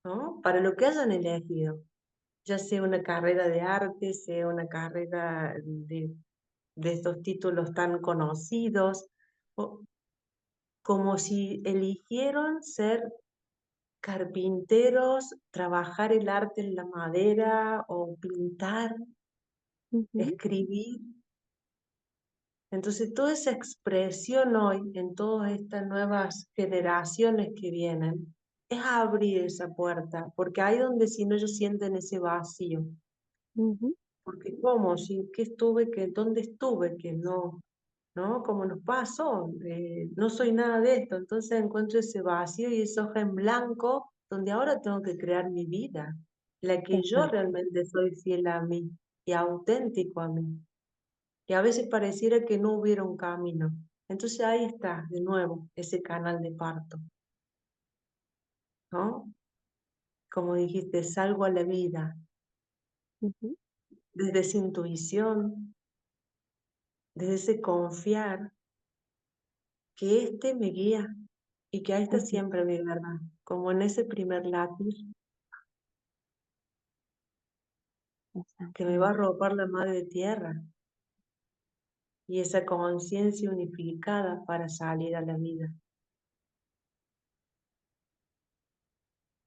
¿no? Para lo que hayan elegido, ya sea una carrera de arte, sea una carrera de estos títulos tan conocidos, o como si eligieron ser carpinteros, trabajar el arte en la madera o pintar, Ujú, escribir. Entonces, toda esa expresión hoy en todas estas nuevas generaciones que vienen es abrir esa puerta, porque ahí donde si no ellos sienten ese vacío. ujú, Porque ¿cómo? Si, ¿qué estuve? ¿Dónde estuve? Que no, ¿no? Como nos pasó, no soy nada de esto, entonces encuentro ese vacío y esa hoja en blanco donde ahora tengo que crear mi vida, la que yo exacto. realmente soy fiel a mí y auténtico a mí. Y a veces pareciera que no hubiera un camino. Entonces ahí está, de nuevo, ese canal de parto, ¿no? Como dijiste, salgo a la vida Ujú, desde esa intuición, desde ese confiar que este me guía y que ahí está ujú, siempre mi verdad, como en ese primer lápiz que me va a exactamente, arropar la madre tierra y esa conciencia unificada para salir a la vida,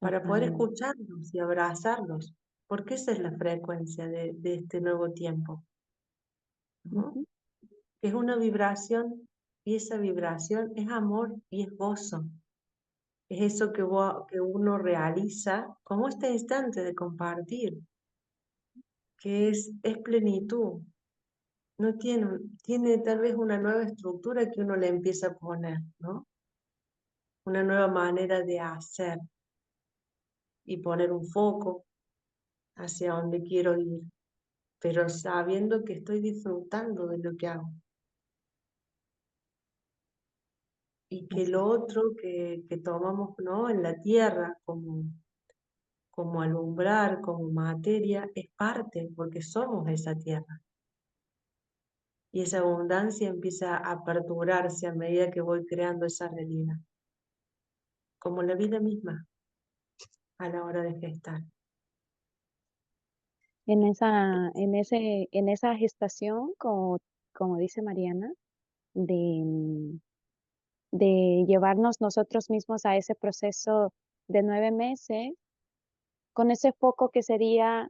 para poder totalmente. escucharlos y abrazarlos, porque esa es la frecuencia de este nuevo tiempo, ¿no? Ujú, Que es una vibración y esa vibración es amor y es gozo. Es eso que uno realiza como este instante de compartir, que es plenitud. No tiene tal vez una nueva estructura que uno le empieza a poner, ¿no? Una nueva manera de hacer y poner un foco hacia donde quiero ir, pero sabiendo que estoy disfrutando de lo que hago y que lo exacto, otro que tomamos, ¿no? En la tierra como alumbrar, como materia, es parte, porque somos esa tierra. Y esa abundancia empieza a aperturarse a medida que voy creando esa realidad, como la vida misma a la hora de gestar. en esa gestación, como dice Mariana, de, de llevarnos nosotros mismos a ese proceso de 9 meses, con ese foco que sería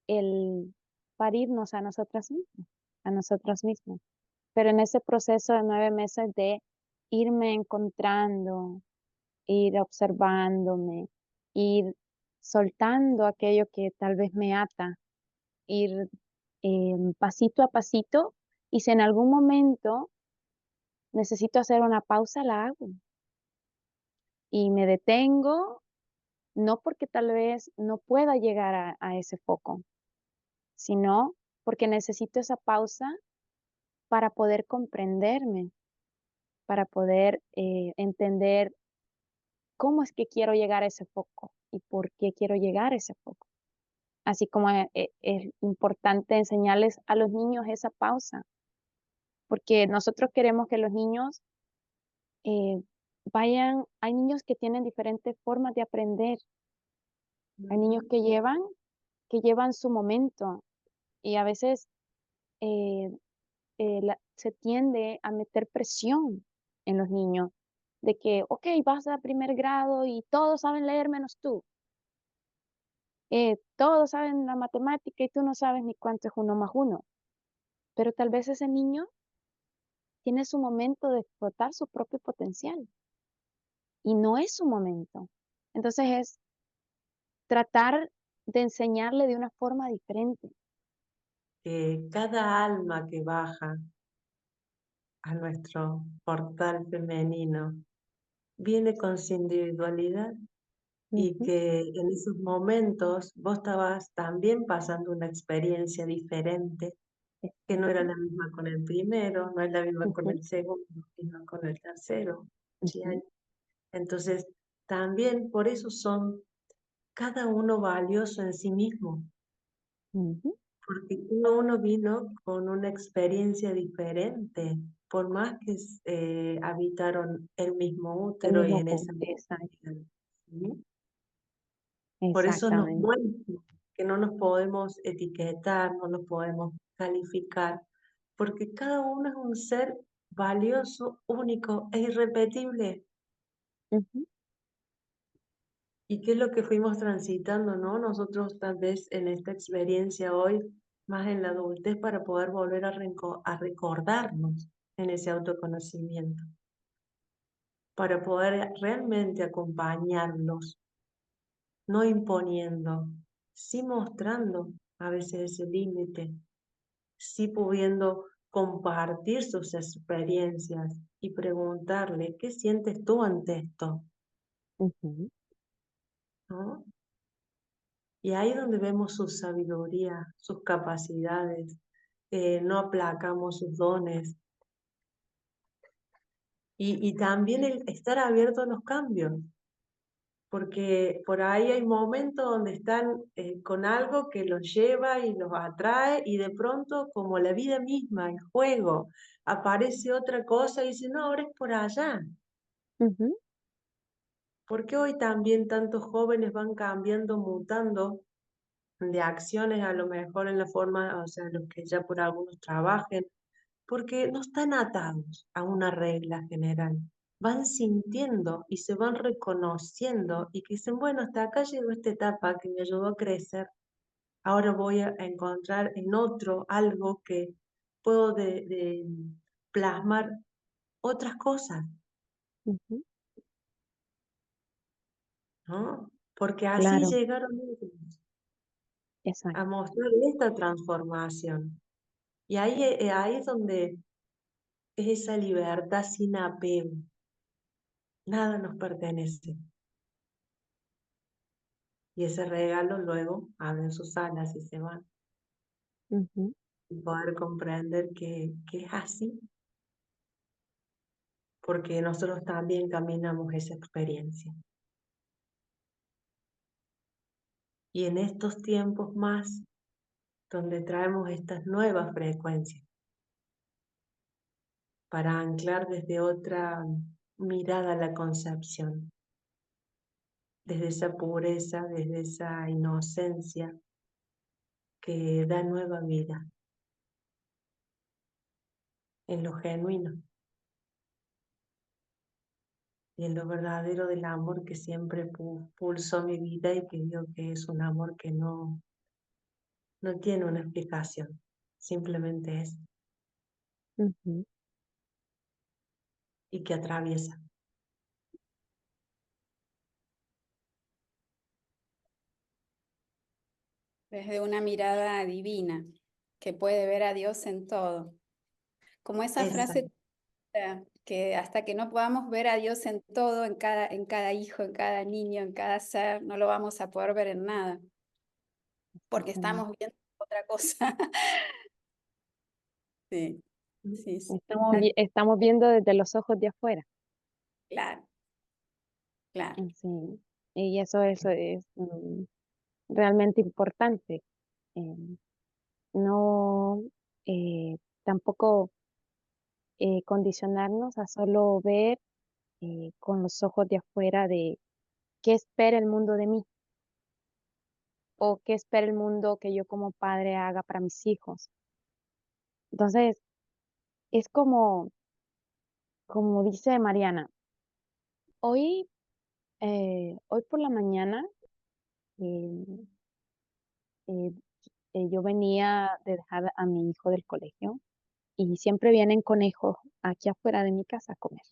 el parirnos a nosotras mismas, a nosotros mismos. Pero en ese proceso de 9 meses de irme encontrando, ir observándome, ir soltando aquello que tal vez me ata, ir pasito a pasito, y si en algún momento necesito hacer una pausa, la hago y me detengo, no porque tal vez no pueda llegar a ese foco, sino porque necesito esa pausa para poder comprenderme, para poder entender cómo es que quiero llegar a ese foco y por qué quiero llegar a ese foco. Así como es importante enseñarles a los niños esa pausa, porque nosotros queremos que los niños eh, hay niños que tienen diferentes formas de aprender, hay niños Ujú. que llevan su momento y a veces eh, se tiende a meter presión en los niños de que, ok, vas a primer grado y todos saben leer menos tú, todos saben la matemática y tú no sabes ni cuánto es 1 más 1, pero tal vez ese niño tiene su momento de explotar su propio potencial y no es su momento. Entonces es tratar de enseñarle de una forma diferente. Que cada alma que baja a nuestro portal femenino viene con su individualidad y Ujú, que en esos momentos vos estabas también pasando una experiencia diferente, que no era exacto. la misma con el primero, no es la misma con Ujú, el segundo, sino con el tercero. ¿Sí ujú, hay? Entonces, también por eso son cada uno valioso en sí mismo, ujú. porque cada uno vino con una experiencia diferente, por más que habitaron el mismo El útero y mismo en esa punto, misma exacto, vida, ¿sí? Por eso nos exactamente. muestra que no nos podemos etiquetar, no nos podemos calificar, porque cada uno es un ser valioso, único e irrepetible. Ujú, ¿Y qué es lo que fuimos transitando, no? Nosotros tal vez en esta experiencia hoy, más en la adultez, para poder volver a recordarnos en ese autoconocimiento, para poder realmente acompañarnos, no imponiendo, sí mostrando a veces ese límite, sí pudiendo compartir sus experiencias y preguntarle, ¿qué sientes tú ante esto? ujú, ¿No? Y ahí es donde vemos su sabiduría, sus capacidades, no aplacamos sus dones y también el estar abierto a los cambios, porque por ahí hay momentos donde están con algo que los lleva y los atrae y de pronto, como la vida misma, el juego, aparece otra cosa y dicen, no, ahora es por allá. Ujú, ¿Por qué hoy también tantos jóvenes van cambiando, mutando de acciones, a lo mejor en la forma, o sea, los que ya por algunos trabajen, porque no están atados a una regla general? Van sintiendo y se van reconociendo y que dicen, bueno, hasta acá llegó esta etapa que me ayudó a crecer, ahora voy a encontrar en otro algo que puedo de plasmar otras cosas, ujú. ¿no? Porque así Claro, llegaron ellos a exacto. mostrar esta transformación. Y ahí es donde es esa libertad sin apego. Nada nos pertenece. Y ese regalo luego abren sus alas y se van. Ujú, Y poder comprender que es así, porque nosotros también caminamos esa experiencia. Y en estos tiempos más, donde traemos estas nuevas frecuencias para anclar desde otra mirada a la concepción, desde esa pureza, desde esa inocencia que da nueva vida en lo genuino y en lo verdadero del amor que siempre pulsó mi vida y que digo que es un amor que no tiene una explicación, simplemente es ujú. y que atraviesa. Desde una mirada divina, que puede ver a Dios en todo. Como esa Esa, frase que hasta que no podamos ver a Dios en todo, en cada hijo, en cada niño, en cada ser, no lo vamos a poder ver en nada, porque Exactamente. estamos viendo otra cosa. Sí, sí, sí, Estamos viendo desde los ojos de afuera. claro, claro. Sí. Y eso es realmente importante. eh, no tampoco condicionarnos a solo ver con los ojos de afuera de qué espera el mundo de mí o qué espera el mundo que yo como padre haga para mis hijos. Entonces, es como dice Mariana, hoy, hoy por la mañana eh, eh, yo venía de dejar a mi hijo del colegio y siempre vienen conejos aquí afuera de mi casa a comer,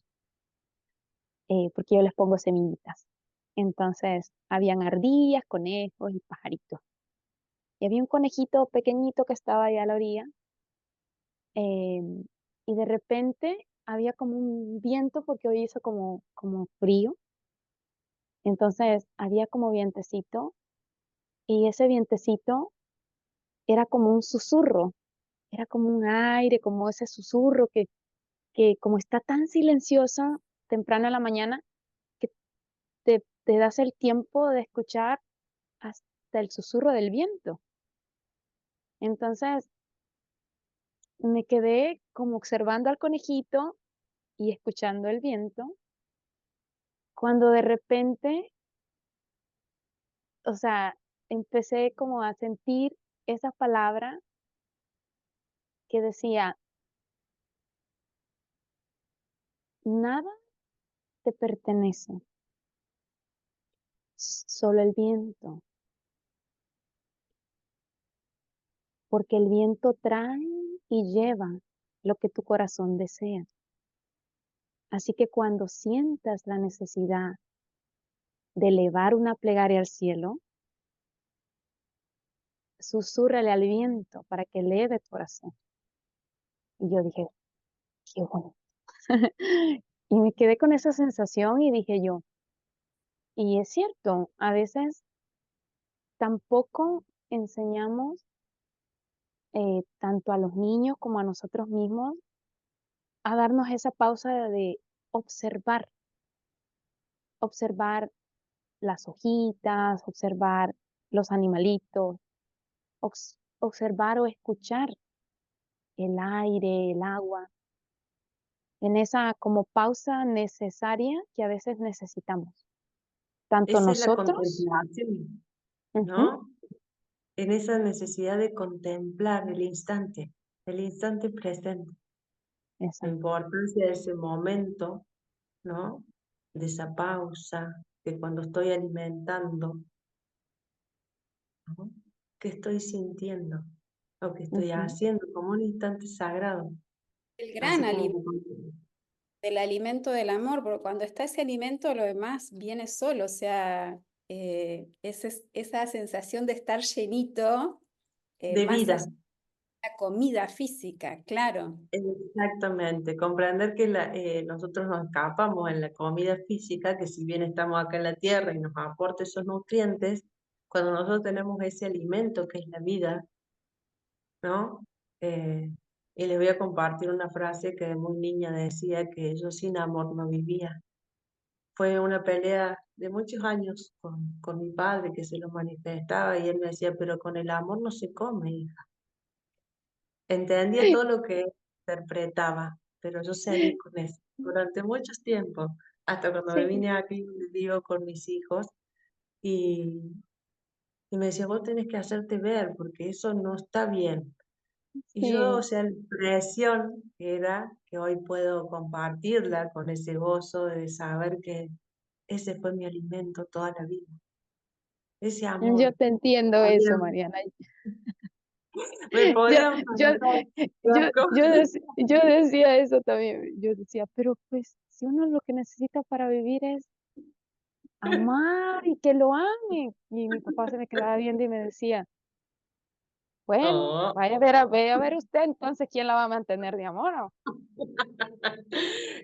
porque yo les pongo semillitas. Entonces, habían ardillas, conejos y pajaritos. Y había un conejito pequeñito que estaba ahí a la orilla, y de repente había como un viento porque hoy hizo como frío. Entonces, había como vientecito y ese vientecito era como un susurro, era como un aire, como ese susurro que como está tan silenciosa temprano en la mañana, que te das el tiempo de escuchar hasta el susurro del viento. Entonces, me quedé como observando al conejito y escuchando el viento, cuando de repente, o sea, empecé como a sentir esa palabra que decía: "Nada te pertenece, solo el viento, porque el viento trae y lleva lo que tu corazón desea. Así que cuando sientas la necesidad de elevar una plegaria al cielo, susúrrale al viento para que eleve tu corazón". Y yo dije: "Qué bonito". Y me quedé con esa sensación y dije yo, y es cierto, a veces tampoco enseñamos tanto a los niños como a nosotros mismos a darnos esa pausa de observar, observar las hojitas, observar los animalitos, observar o escuchar el aire, el agua, en esa como pausa necesaria que a veces necesitamos, tanto Esa es la nosotros, contemplación, ujú, ¿no? En esa necesidad de contemplar el instante presente, la exacto, importancia de ese momento, ¿no? De esa pausa, de cuando estoy alimentando, ¿no? ¿Qué estoy sintiendo? O qué estoy ujú, haciendo como un instante sagrado, El gran así como alimento del alimento del amor, porque cuando está ese alimento lo demás viene solo, o sea, esa sensación de estar llenito, de más allá vida. de la comida física, claro. Exactamente, comprender que nosotros nos escapamos en la comida física, que si bien estamos acá en la tierra y nos aporta esos nutrientes, cuando nosotros tenemos ese alimento que es la vida, ¿no? Eh, y les voy a compartir una frase que de muy niña decía que yo sin amor no vivía. Fue una pelea de muchos años con mi padre que se lo manifestaba y él me decía, pero con el amor no se come, hija. Entendía todo lo que él interpretaba, pero yo seguí con eso durante muchos tiempos, hasta cuando me sí, vine aquí donde vivo con mis hijos y, y me decía, vos tenés que hacerte ver porque eso no está bien. Y yo, o sí. sea, la impresión era que hoy puedo compartirla con ese gozo de saber que ese fue mi alimento toda la vida, ese Yo amor. te entiendo eso, Podrían- Mariana. Me Yo, podrían yo, preguntar las yo decía eso también. Yo decía, pero pues si uno lo que necesita para vivir es amar y que lo amen. Y mi papá se me quedaba viendo y me decía, bueno, Oh. vaya a ver usted entonces quién la va a mantener de amor. ¿O?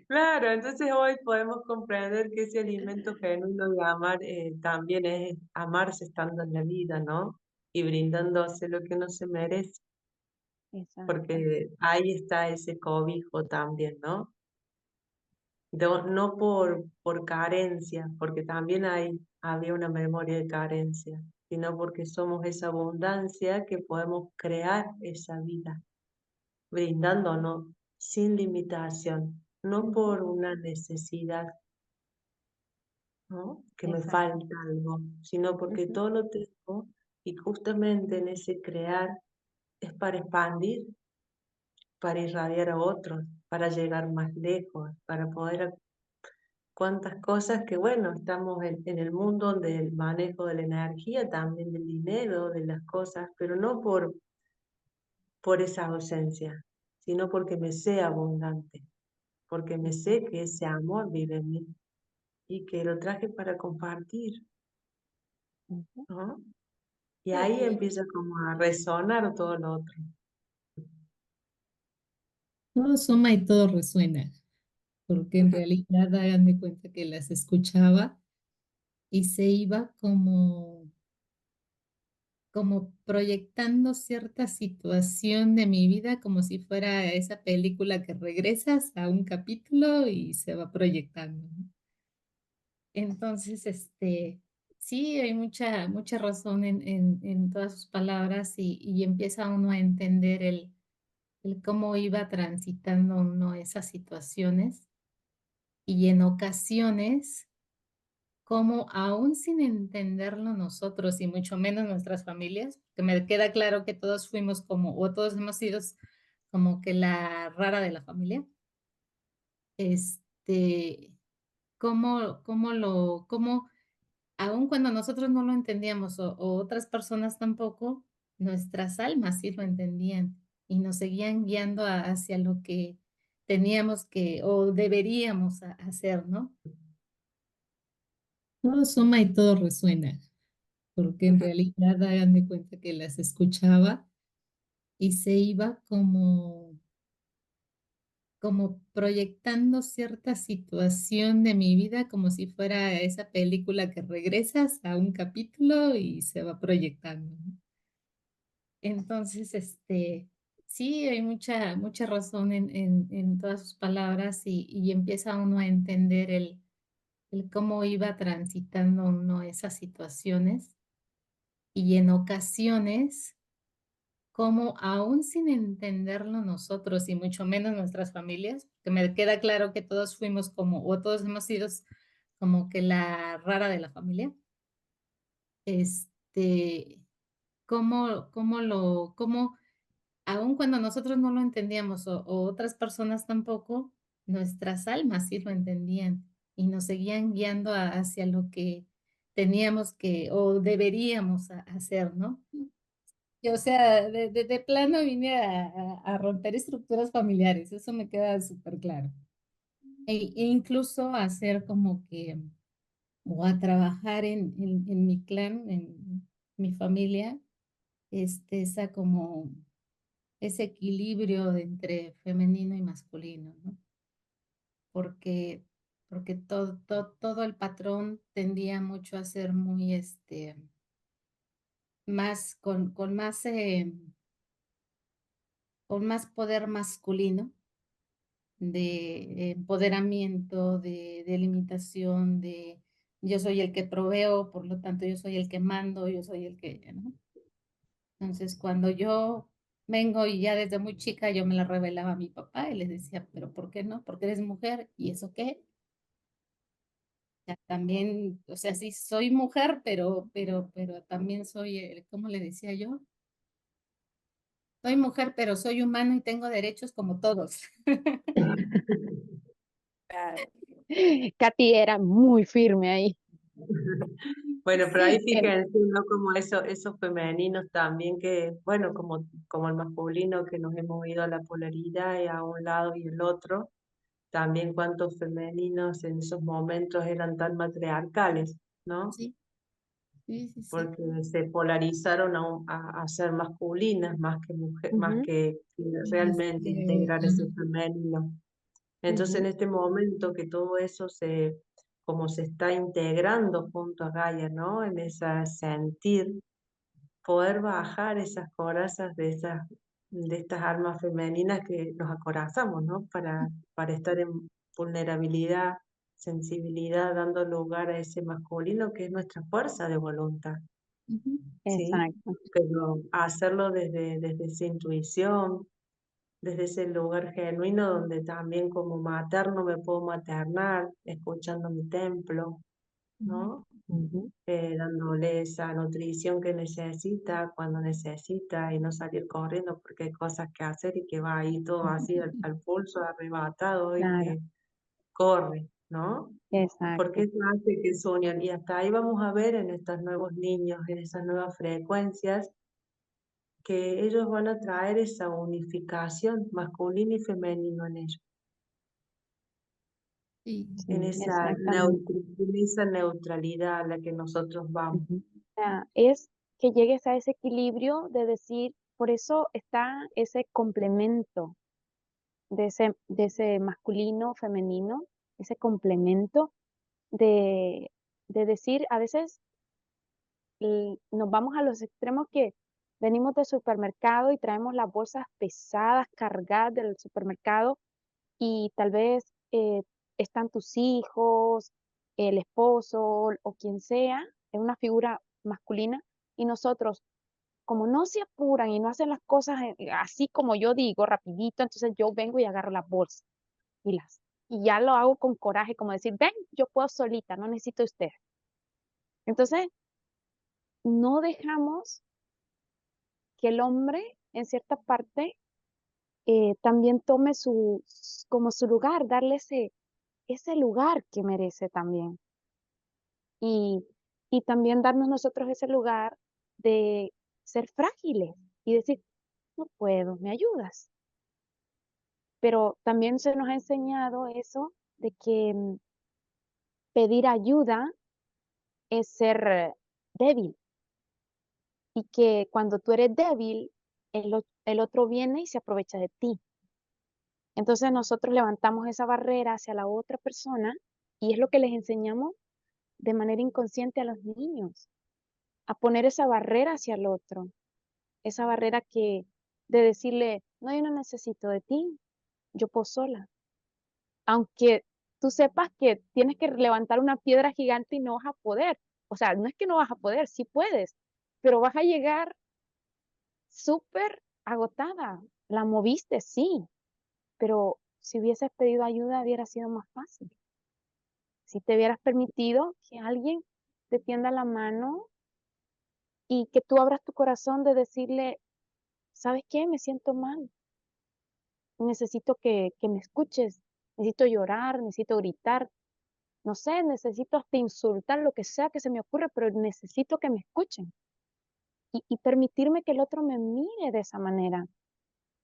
Claro, entonces hoy podemos comprender que ese alimento genuino de amar también es amarse estando en la vida, ¿no? Y brindándose lo que uno se merece, Exacto. porque ahí está ese cobijo también, ¿no? No por carencia, porque también había una memoria de carencia, sino porque somos esa abundancia que podemos crear esa vida, brindándonos sin limitación, no Ujú, por una necesidad, ¿no? Que me exacto. falta algo, sino porque Ujú, todo lo tengo y justamente en ese crear es para expandir, para irradiar a otros, para llegar más lejos, para poder cuántas cosas que, bueno, estamos en el mundo del manejo de la energía, también del dinero, de las cosas, pero no por esa ausencia, sino porque me sé abundante, porque me sé exacto. que ese amor vive en mí y que lo traje para compartir, Ujú, ¿no? Y Qué ahí bien. empieza como a resonar todo lo otro. Todo suma y todo resuena, porque en realidad hagan de cuenta que las escuchaba y se iba como proyectando cierta situación de mi vida, como si fuera esa película que regresas a un capítulo y se va proyectando, ¿no? Entonces, sí, hay mucha razón en todas sus palabras y empieza uno a entender el cómo iba transitando uno esas situaciones y en ocasiones, como aún sin entenderlo nosotros y mucho menos nuestras familias, que me queda claro que todos fuimos como, o todos hemos sido como que la rara de la familia, este, cómo aun cuando nosotros no lo entendíamos o otras personas tampoco, nuestras almas sí lo entendían y nos seguían guiando hacia lo que teníamos que o deberíamos hacer, ¿no? Todo suma y todo resuena, porque en realidad hagan de cuenta que las escuchaba y se iba como proyectando cierta situación de mi vida, como si fuera esa película que regresas a un capítulo y se va proyectando, ¿no? Entonces, sí, hay mucha razón en todas sus palabras y empieza uno a entender el el cómo iba transitando uno esas situaciones y en ocasiones, como aún sin entenderlo nosotros y mucho menos nuestras familias, que me queda claro que todos fuimos como, o todos hemos sido como que la rara de la familia, este, cómo aun cuando nosotros no lo entendíamos o otras personas tampoco, nuestras almas sí lo entendían y nos seguían guiando hacia lo que teníamos que o deberíamos hacer, ¿no? Y, o sea, de plano vine a romper estructuras familiares, eso me queda súper claro. E incluso a hacer como que, o a trabajar en mi clan, en mi familia, esa como ese equilibrio entre femenino y masculino, ¿no? Porque, porque todo el patrón tendía mucho a ser muy, más, con más poder masculino, de empoderamiento, de limitación, de yo soy el que proveo, por lo tanto yo soy el que mando, yo soy el que, ¿no? Entonces, cuando yo vengo y ya desde muy chica yo me la revelaba a mi papá y le decía, pero ¿por qué no? Porque eres mujer y eso qué. Ya también, o sea, sí soy mujer, pero también soy, ¿cómo le decía yo? Soy mujer, pero soy humano y tengo derechos como todos. Claro. Katy era muy firme ahí. Bueno, pero ahí En- fíjense, ¿no? Como esos femeninos también que, bueno, como el masculino que nos hemos ido a la polaridad y a un lado y el otro, también cuántos femeninos en esos momentos eran tan matriarcales, ¿no? Sí, sí, sí, sí. Porque se polarizaron a ser masculinas más Ujú, que realmente integrar ese Ajá. femenino. Entonces, en ujú, este momento que todo eso como se está integrando junto a Gaia, ¿no? En ese sentir, poder bajar esas corazas de estas almas femeninas que nos acorazamos, ¿no? Para estar en vulnerabilidad, sensibilidad, dando lugar a ese masculino que es nuestra fuerza de voluntad, Ujú. ¿sí? exacto. Pero hacerlo desde esa intuición, desde ese lugar genuino donde también como materno me puedo maternar, escuchando mi templo, ¿no? Ujú. Dándole esa nutrición que necesita cuando necesita y no salir corriendo porque hay cosas que hacer y que va ahí todo así al pulso, arrebatado y Claro, que corre, ¿no? Porque exacto. eso hace que sueñan y hasta ahí vamos a ver en estos nuevos niños, en esas nuevas frecuencias, que ellos van a traer esa unificación masculino y femenino en ellos, Sí, en Sí, exactamente. en esa neutralidad a la que nosotros vamos. Ujú. O sea, es que llegues a ese equilibrio de decir, por eso está ese complemento de ese masculino, femenino, ese complemento de, de decir, a veces nos vamos a los extremos que venimos del supermercado y traemos las bolsas pesadas, cargadas del supermercado y tal vez están tus hijos, el esposo o quien sea, es una figura masculina y nosotros, como no se apuran y no hacen las cosas así como yo digo, rapidito, entonces yo vengo y agarro las bolsas y ya lo hago con coraje, como decir, ven, yo puedo solita, no necesito de usted. Entonces, no dejamos que el hombre, en cierta parte, también tome como su lugar, darle ese lugar que merece también. Y, y también darnos nosotros ese lugar de ser frágiles y decir, no puedo, ¿me ayudas? Pero también se nos ha enseñado eso de que pedir ayuda es ser débil y que cuando tú eres débil, el otro viene y se aprovecha de ti. Entonces nosotros levantamos esa barrera hacia la otra persona y es lo que les enseñamos de manera inconsciente a los niños, a poner esa barrera hacia el otro, esa barrera de decirle, no, yo no necesito de ti, yo puedo sola. Aunque tú sepas que tienes que levantar una piedra gigante y no vas a poder. O sea, no es que no vas a poder, sí puedes, pero vas a llegar súper agotada. La moviste, sí, pero si hubieses pedido ayuda hubiera sido más fácil. Si te hubieras permitido que alguien te tienda la mano y que tú abras tu corazón de decirle, ¿sabes qué? Me siento mal. Necesito que me escuches. Necesito llorar, necesito gritar. No sé, necesito hasta insultar, lo que sea que se me ocurra, pero necesito que me escuchen y permitirme que el otro me mire de esa manera.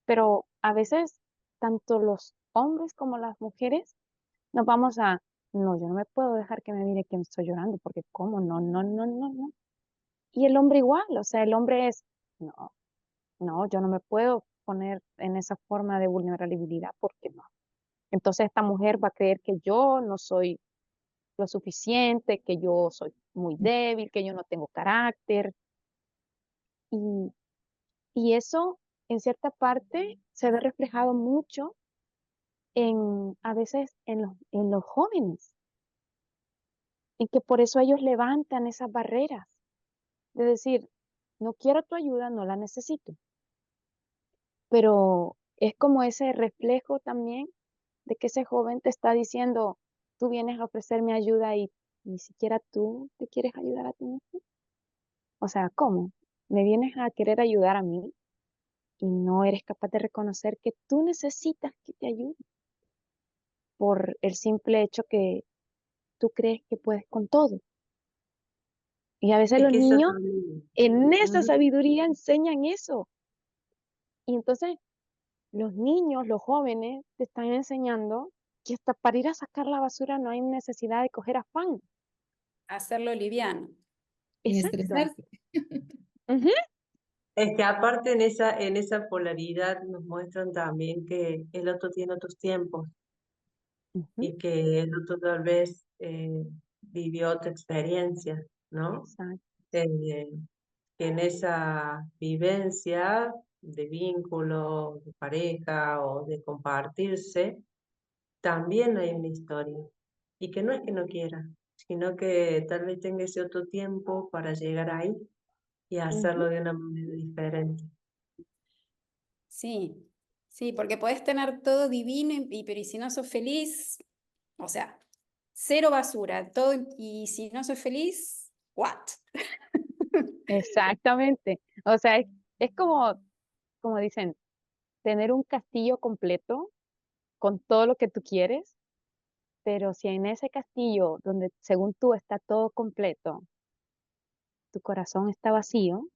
Pero a veces, tanto los hombres como las mujeres, nos vamos a, no, yo no me puedo dejar que me mire que estoy llorando, porque ¿cómo? No, no, no, no, no. Y el hombre igual, o sea, el hombre es, no, no, yo no me puedo poner en esa forma de vulnerabilidad, porque no. Entonces esta mujer va a creer que yo no soy lo suficiente, que yo soy muy débil, que yo no tengo carácter. Y, y eso, en cierta parte, se ve reflejado mucho a veces en los jóvenes, en que por eso ellos levantan esas barreras, de decir, no quiero tu ayuda, no la necesito. Pero es como ese reflejo también de que ese joven te está diciendo, tú vienes a ofrecerme ayuda y ni siquiera tú te quieres ayudar a ti mismo. O sea, ¿cómo? ¿Me vienes a querer ayudar a mí y no eres capaz de reconocer que tú necesitas que te ayude por el simple hecho que tú crees que puedes con todo? Y a veces Es los que eso niños también. en esa Ujú. sabiduría enseñan eso. Y entonces los niños, los jóvenes, te están enseñando que hasta para ir a sacar la basura no hay necesidad de coger afán. Hacerlo liviano. Sin Exacto. estresarse. Ujú, Es que aparte en esa polaridad nos muestran también que el otro tiene otros tiempos ujú, y que el otro tal vez vivió otra experiencia, ¿no? exacto. Eh, que en esa vivencia de vínculo, de pareja o de compartirse, también hay una historia. Y que no es que no quiera, sino que tal vez tenga ese otro tiempo para llegar ahí y Ujú, hacerlo de una manera diferente. Sí, sí, porque podés tener todo divino, pero y si no sos feliz, o sea, cero basura, todo, y si no sos feliz, what? exactamente. O sea, es como dicen, tener un castillo completo con todo lo que tú quieres, pero si en ese castillo donde según tú está todo completo, tu corazón está vacío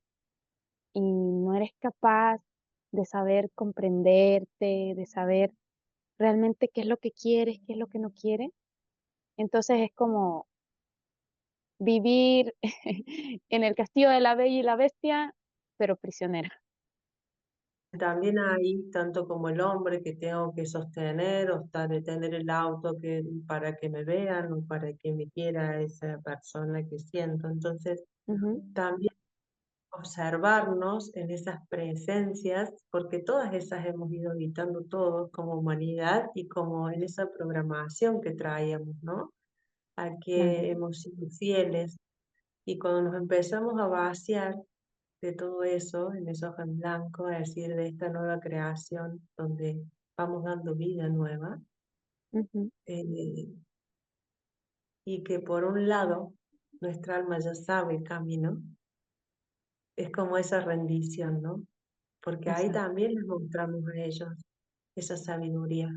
y no eres capaz de saber comprenderte, de saber realmente qué es lo que quieres, qué es lo que no quieres, entonces es como vivir en el castillo de la Bella y la Bestia, pero prisionera. También hay, tanto como el hombre, que tengo que sostener o estar de tener el auto que, para que me vean o para que me quiera esa persona que siento. Entonces, Ujú, también observarnos en esas presencias, porque todas esas hemos ido habitando todos como humanidad y como en esa programación que traíamos, ¿no? A claro. que hemos sido fieles. Y cuando nos empezamos a vaciar de todo eso, en esos en blanco, es decir, de esta nueva creación donde vamos dando vida nueva, Ujú, eh, y que por un lado nuestra alma ya sabe el camino, es como esa rendición, ¿no? Porque ahí exacto. también les mostramos a ellos esa sabiduría.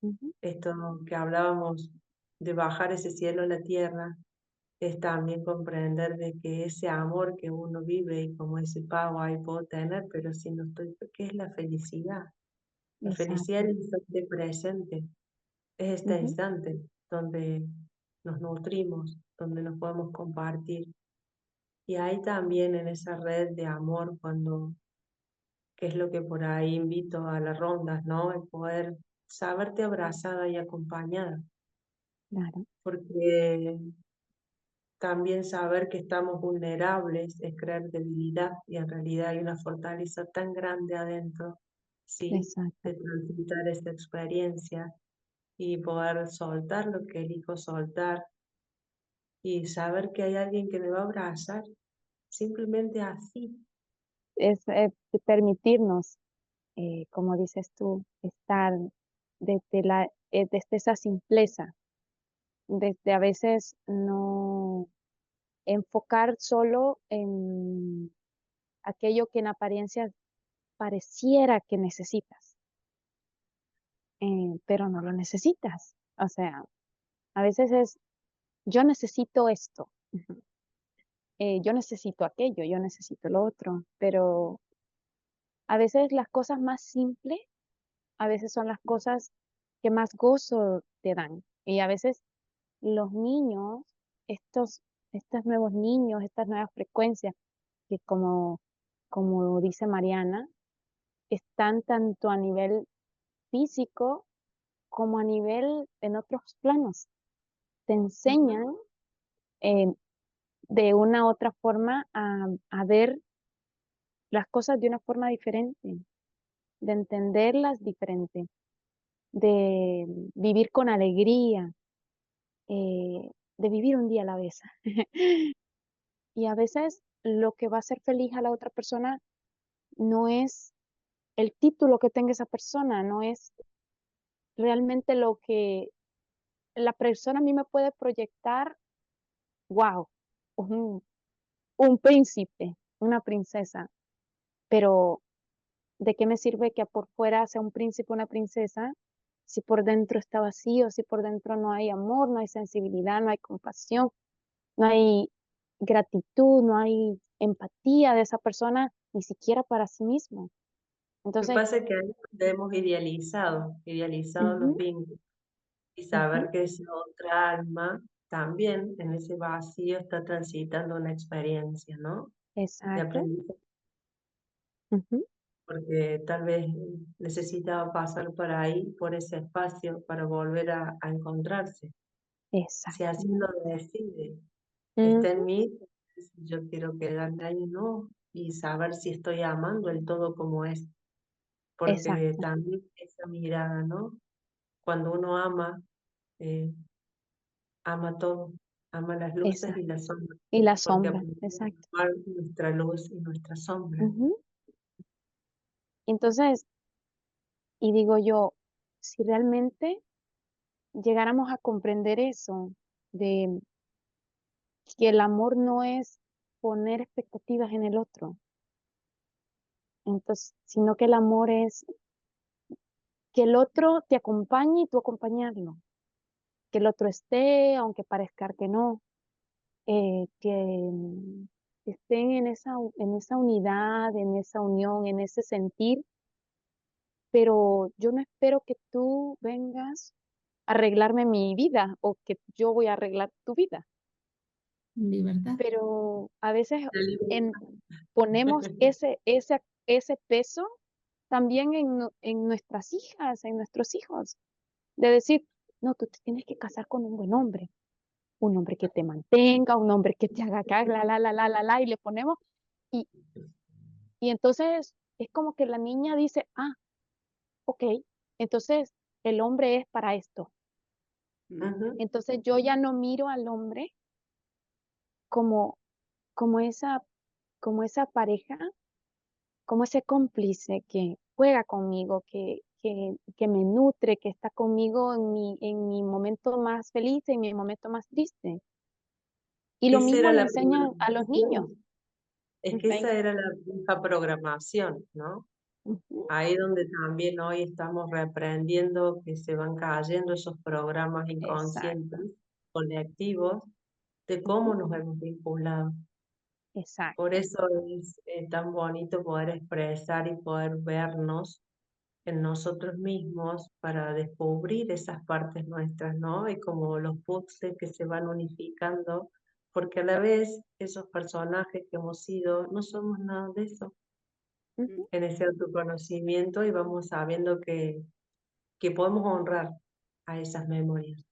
Ujú, Esto que hablábamos de bajar ese cielo a la tierra, es también comprender de que ese amor que uno vive y como ese pago ahí puedo tener, pero si no estoy, ¿qué es la felicidad? La felicidad es exacto. el instante presente, es este Ujú, instante donde nos nutrimos, donde nos podemos compartir. Y ahí también en esa red de amor, cuando, que es lo que por ahí invito a las rondas, ¿no? El poder saberte abrazada y acompañada, claro. porque también saber que estamos vulnerables es creer debilidad y en realidad hay una fortaleza tan grande adentro, ¿sí? Exacto. De transitar esta experiencia y poder soltar lo que elijo soltar y saber que hay alguien que me va a abrazar, simplemente así. Es permitirnos, como dices tú, estar desde esa simpleza, desde a veces no enfocar solo en aquello que en apariencia pareciera que necesitas, pero no lo necesitas. O sea, a veces es, yo necesito esto, yo necesito aquello, yo necesito lo otro, pero a veces las cosas más simples, a veces son las cosas que más gozo te dan. Y a veces los niños, estos, estos nuevos niños, estas nuevas frecuencias, que como dice Mariana, están tanto a nivel físico como a nivel en otros planos. Te enseñan eh, de una u otra forma a ver las cosas de una forma diferente, de entenderlas diferente, de vivir con alegría, de vivir un día a la vez. Y a veces lo que va a hacer feliz a la otra persona no es el título que tenga esa persona, no es realmente lo que la persona a mí me puede proyectar, wow, un, un príncipe, una princesa, pero ¿de qué me sirve que por fuera sea un príncipe o una princesa si por dentro está vacío, si por dentro no hay amor, no hay sensibilidad, no hay compasión, no hay gratitud, no hay empatía de esa persona, ni siquiera para sí mismo? Lo que Entonces, pasa es que ahí hemos idealizado los ujú, vínculos y ujú, saber que esa otra alma también en ese vacío está transitando una experiencia, ¿no? De exacto, aprendizaje, ujú, porque tal vez necesitaba pasar por ahí, por ese espacio, para volver a encontrarse. Si así lo exactamente, decide, está en ujú, mí, si yo quiero quedarme ahí o no, y saber si estoy amando el todo como es, porque exacto, también esa mirada, ¿no? Cuando uno ama, eh, ama todo, ama las luces y exacto. las sombras, Y la porque sombra, aprendemos exacto. a amar nuestra luz y nuestra sombra. Ujú. Entonces, y digo yo, si realmente llegáramos a comprender eso, de que el amor no es poner expectativas en el otro, entonces, sino que el amor es que el otro te acompañe y tú acompañarlo, que el otro esté, aunque parezca que no, que estén en esa unidad, en esa unión, en ese sentir, pero yo no espero que tú vengas a arreglarme mi vida o que yo voy a arreglar tu vida, Libertad. pero a veces La libertad. ponemos ese peso también en nuestras hijas, en nuestros hijos, de decir, no, tú te tienes que casar con un hombre que te mantenga, un hombre que te haga acá, y le ponemos, y, y entonces es como que la niña dice, ah, ok, entonces el hombre es para esto. Ujú. Entonces yo ya no miro al hombre como, como como esa pareja, como ese cómplice que juega conmigo, que me nutre, que está conmigo en mi momento más feliz, en mi momento más triste. Y lo Esa mismo era le la enseñan a los niños. programación. Es que Ok. esa era la vieja programación, ¿no? Ujú, Ahí donde también hoy estamos reaprendiendo que se van cayendo esos programas inconscientes, exacto. colectivos, de cómo Ujú, nos hemos vinculado. Por exacto. eso es tan bonito poder expresar y poder vernos en nosotros mismos para descubrir esas partes nuestras, ¿no? Y como los puzzles que se van unificando, porque a la vez esos personajes que hemos sido no somos nada de eso, Ujú, en ese autoconocimiento y vamos sabiendo que podemos honrar a esas memorias,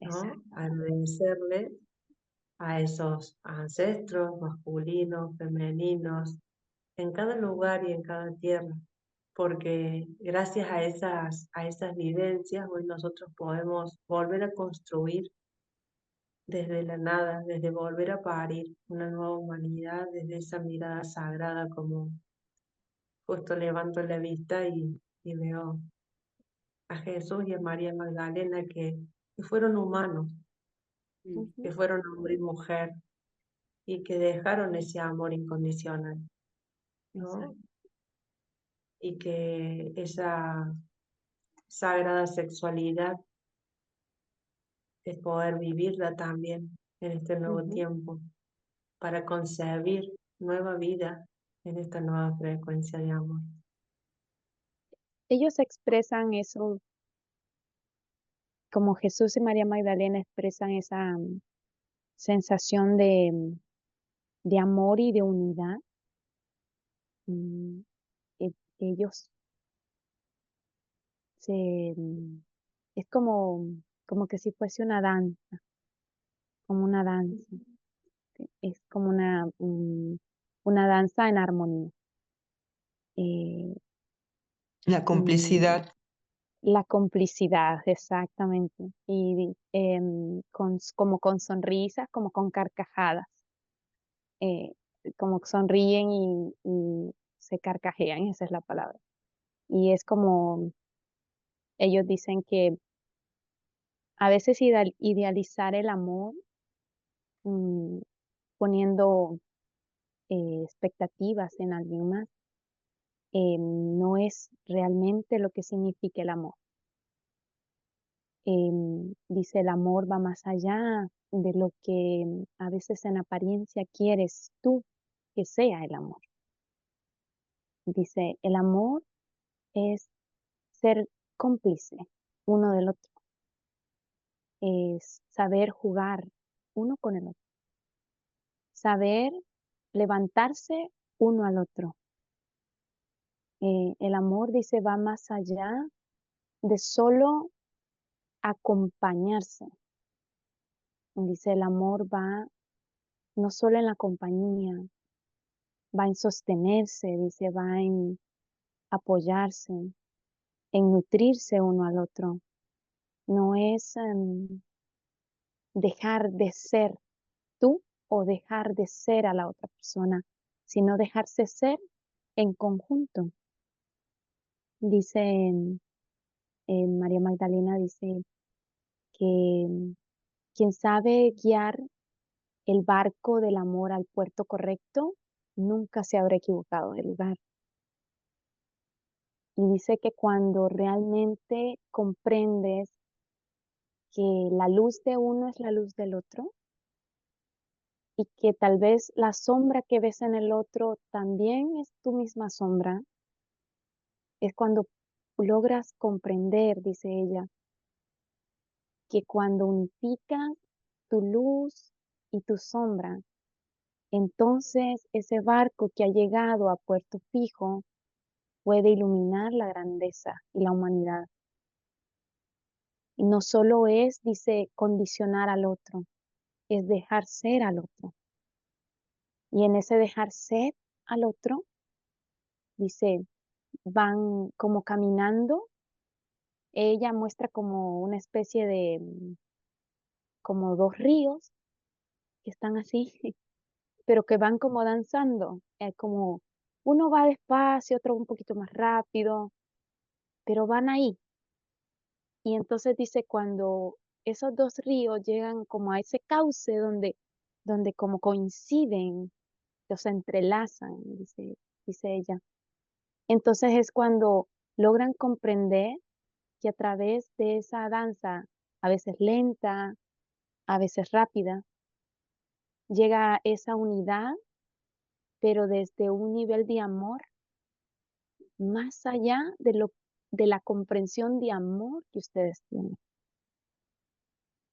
¿no? exacto. Agradecerle a esos ancestros masculinos, femeninos, en cada lugar y en cada tierra, porque gracias a esas vivencias hoy nosotros podemos volver a construir desde la nada, desde volver a parir una nueva humanidad, desde esa mirada sagrada, como justo levanto la vista y veo a Jesús y a María Magdalena que fueron humanos, Mm. que Ujú, fueron hombre y mujer y que dejaron ese amor incondicional, ¿no? exacto. Y que esa sagrada sexualidad es poder vivirla también en este nuevo Ujú. tiempo, para concebir nueva vida en esta nueva frecuencia de amor. Ellos expresan eso, como Jesús y María Magdalena expresan esa sensación de amor y de unidad. mm, Ellos es como que si fuese una danza, como una danza. Es como una danza en armonía. Eh, La mm, complicidad. la complicidad, exactamente. Y como con sonrisas, como con carcajadas. eh, Como que sonríen y se carcajean, esa es la palabra. Y es como ellos dicen que a veces idealizar el amor, mm, poniendo expectativas en alguien más, no es realmente lo que significa el amor. Dice, el amor va más allá de lo que a veces en apariencia quieres tú que sea el amor. Dice, el amor es ser cómplice uno del otro, es saber jugar uno con el otro, saber levantarse uno al otro. El amor, dice, va más allá de solo acompañarse. Dice, el amor va no solo en la compañía, va en sostenerse, dice, va en apoyarse, en nutrirse uno al otro. No es dejar de ser tú o dejar de ser a la otra persona, sino dejarse ser en conjunto. Dice María Magdalena, dice que quien sabe guiar el barco del amor al puerto correcto, nunca se habrá equivocado de lugar. Y dice que cuando realmente comprendes que la luz de uno es la luz del otro y que tal vez la sombra que ves en el otro también es tu misma sombra, es cuando logras comprender, dice ella, que cuando unificas tu luz y tu sombra, entonces ese barco que ha llegado a puerto fijo puede iluminar la grandeza y la humanidad. Y no solo es, dice, condicionar al otro, es dejar ser al otro. Y en ese dejar ser al otro, dice, van como caminando. Ella muestra como una especie de, como dos ríos que están así, pero que van como danzando. Como uno va despacio, otro un poquito más rápido, pero van ahí. Y entonces dice, cuando esos dos ríos llegan como a ese cauce donde como coinciden, los entrelazan, dice ella. Entonces es cuando logran comprender que a través de esa danza, a veces lenta, a veces rápida, llega esa unidad, pero desde un nivel de amor más allá de la comprensión de amor que ustedes tienen.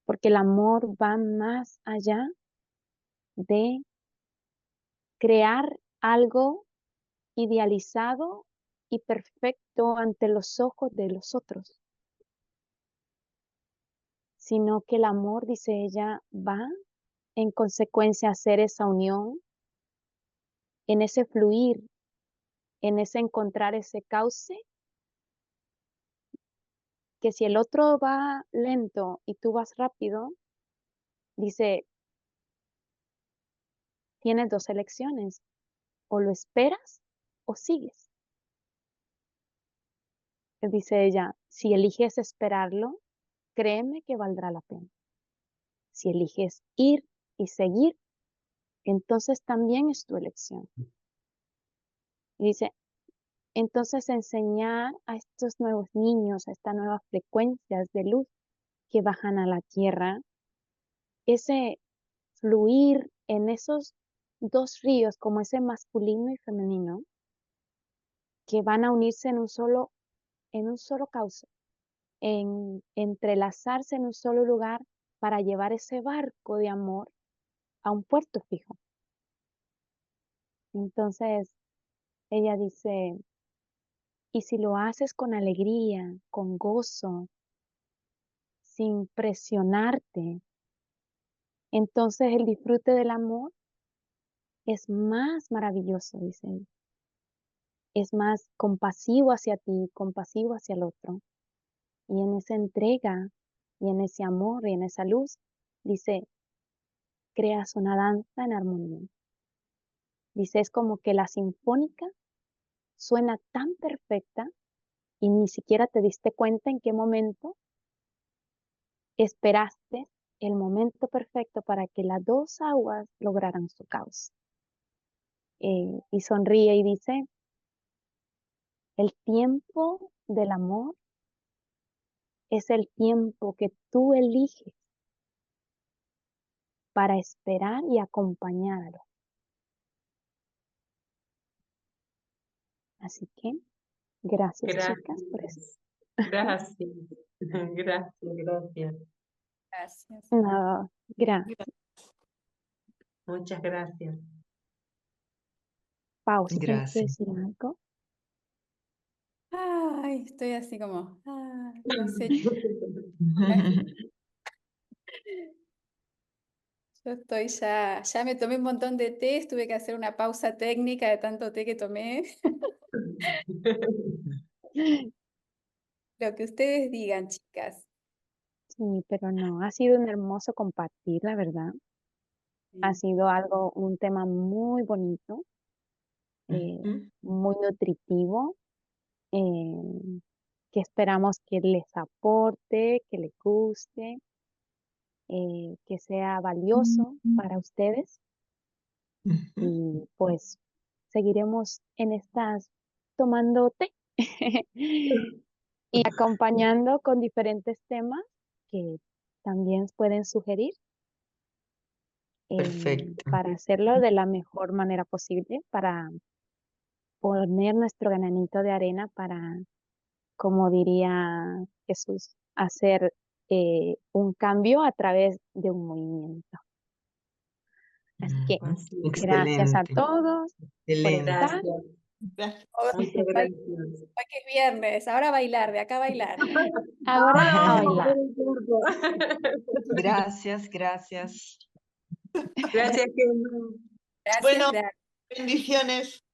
Porque el amor va más allá de crear algo idealizado y perfecto ante los ojos de los otros, sino que el amor, dice ella, va en consecuencia a hacer esa unión, en ese fluir, en ese encontrar ese cauce, que si el otro va lento y tú vas rápido, dice, tienes dos elecciones, o lo esperas o sigues. Dice ella, si eliges esperarlo, créeme que valdrá la pena. Si eliges ir y seguir, entonces también es tu elección. Y dice, entonces enseñar a estos nuevos niños, a estas nuevas frecuencias de luz que bajan a la tierra, ese fluir en esos dos ríos, como ese masculino y femenino, que van a unirse en un solo cauce, en entrelazarse en un solo lugar para llevar ese barco de amor a un puerto fijo. Entonces, ella dice, y si lo haces con alegría, con gozo, sin presionarte, entonces el disfrute del amor es más maravilloso, dice ella. Es más compasivo hacia ti, compasivo hacia el otro. Y en esa entrega, y en ese amor, y en esa luz, dice, creas una danza en armonía. Dice, es como que la sinfónica suena tan perfecta y ni siquiera te diste cuenta en qué momento esperaste el momento perfecto para que las dos aguas lograran su cauce. Y sonríe y dice, el tiempo del amor es el tiempo que tú eliges para esperar y acompañarlo. Así que, gracias chicas por eso. Gracias. Gracias, gracias. Gracias. No, gracias. Muchas gracias. Pau, si tienes que Gracias. decir algo. Ay, estoy así como, no sé, yo estoy ya me tomé un montón de té, tuve que hacer una pausa técnica de tanto té que tomé. Lo que ustedes digan, chicas. Sí, pero no, ha sido un hermoso compartir, la verdad. Ha sido un tema muy bonito, Ujú. muy nutritivo, eh, que esperamos que les aporte, que les guste, que sea valioso para ustedes. Ujú. Y pues seguiremos en estas tomando té y acompañando con diferentes temas que también pueden sugerir Perfecto. para hacerlo de la mejor manera posible, para poner nuestro granito de arena para, como diría Jesús, hacer un cambio a través de un movimiento. Así que Ujú. Así es. gracias a Excelente, todos por excelente. estar. Gracias. Hoy Muchas hoy gracias. que es viernes, ahora a bailar, de acá a bailar. Ahora Ahora a vamos a bailar. hacer el turco. Gracias, gracias. Gracias, Gemma. Gracias, Bueno, gracias. bendiciones.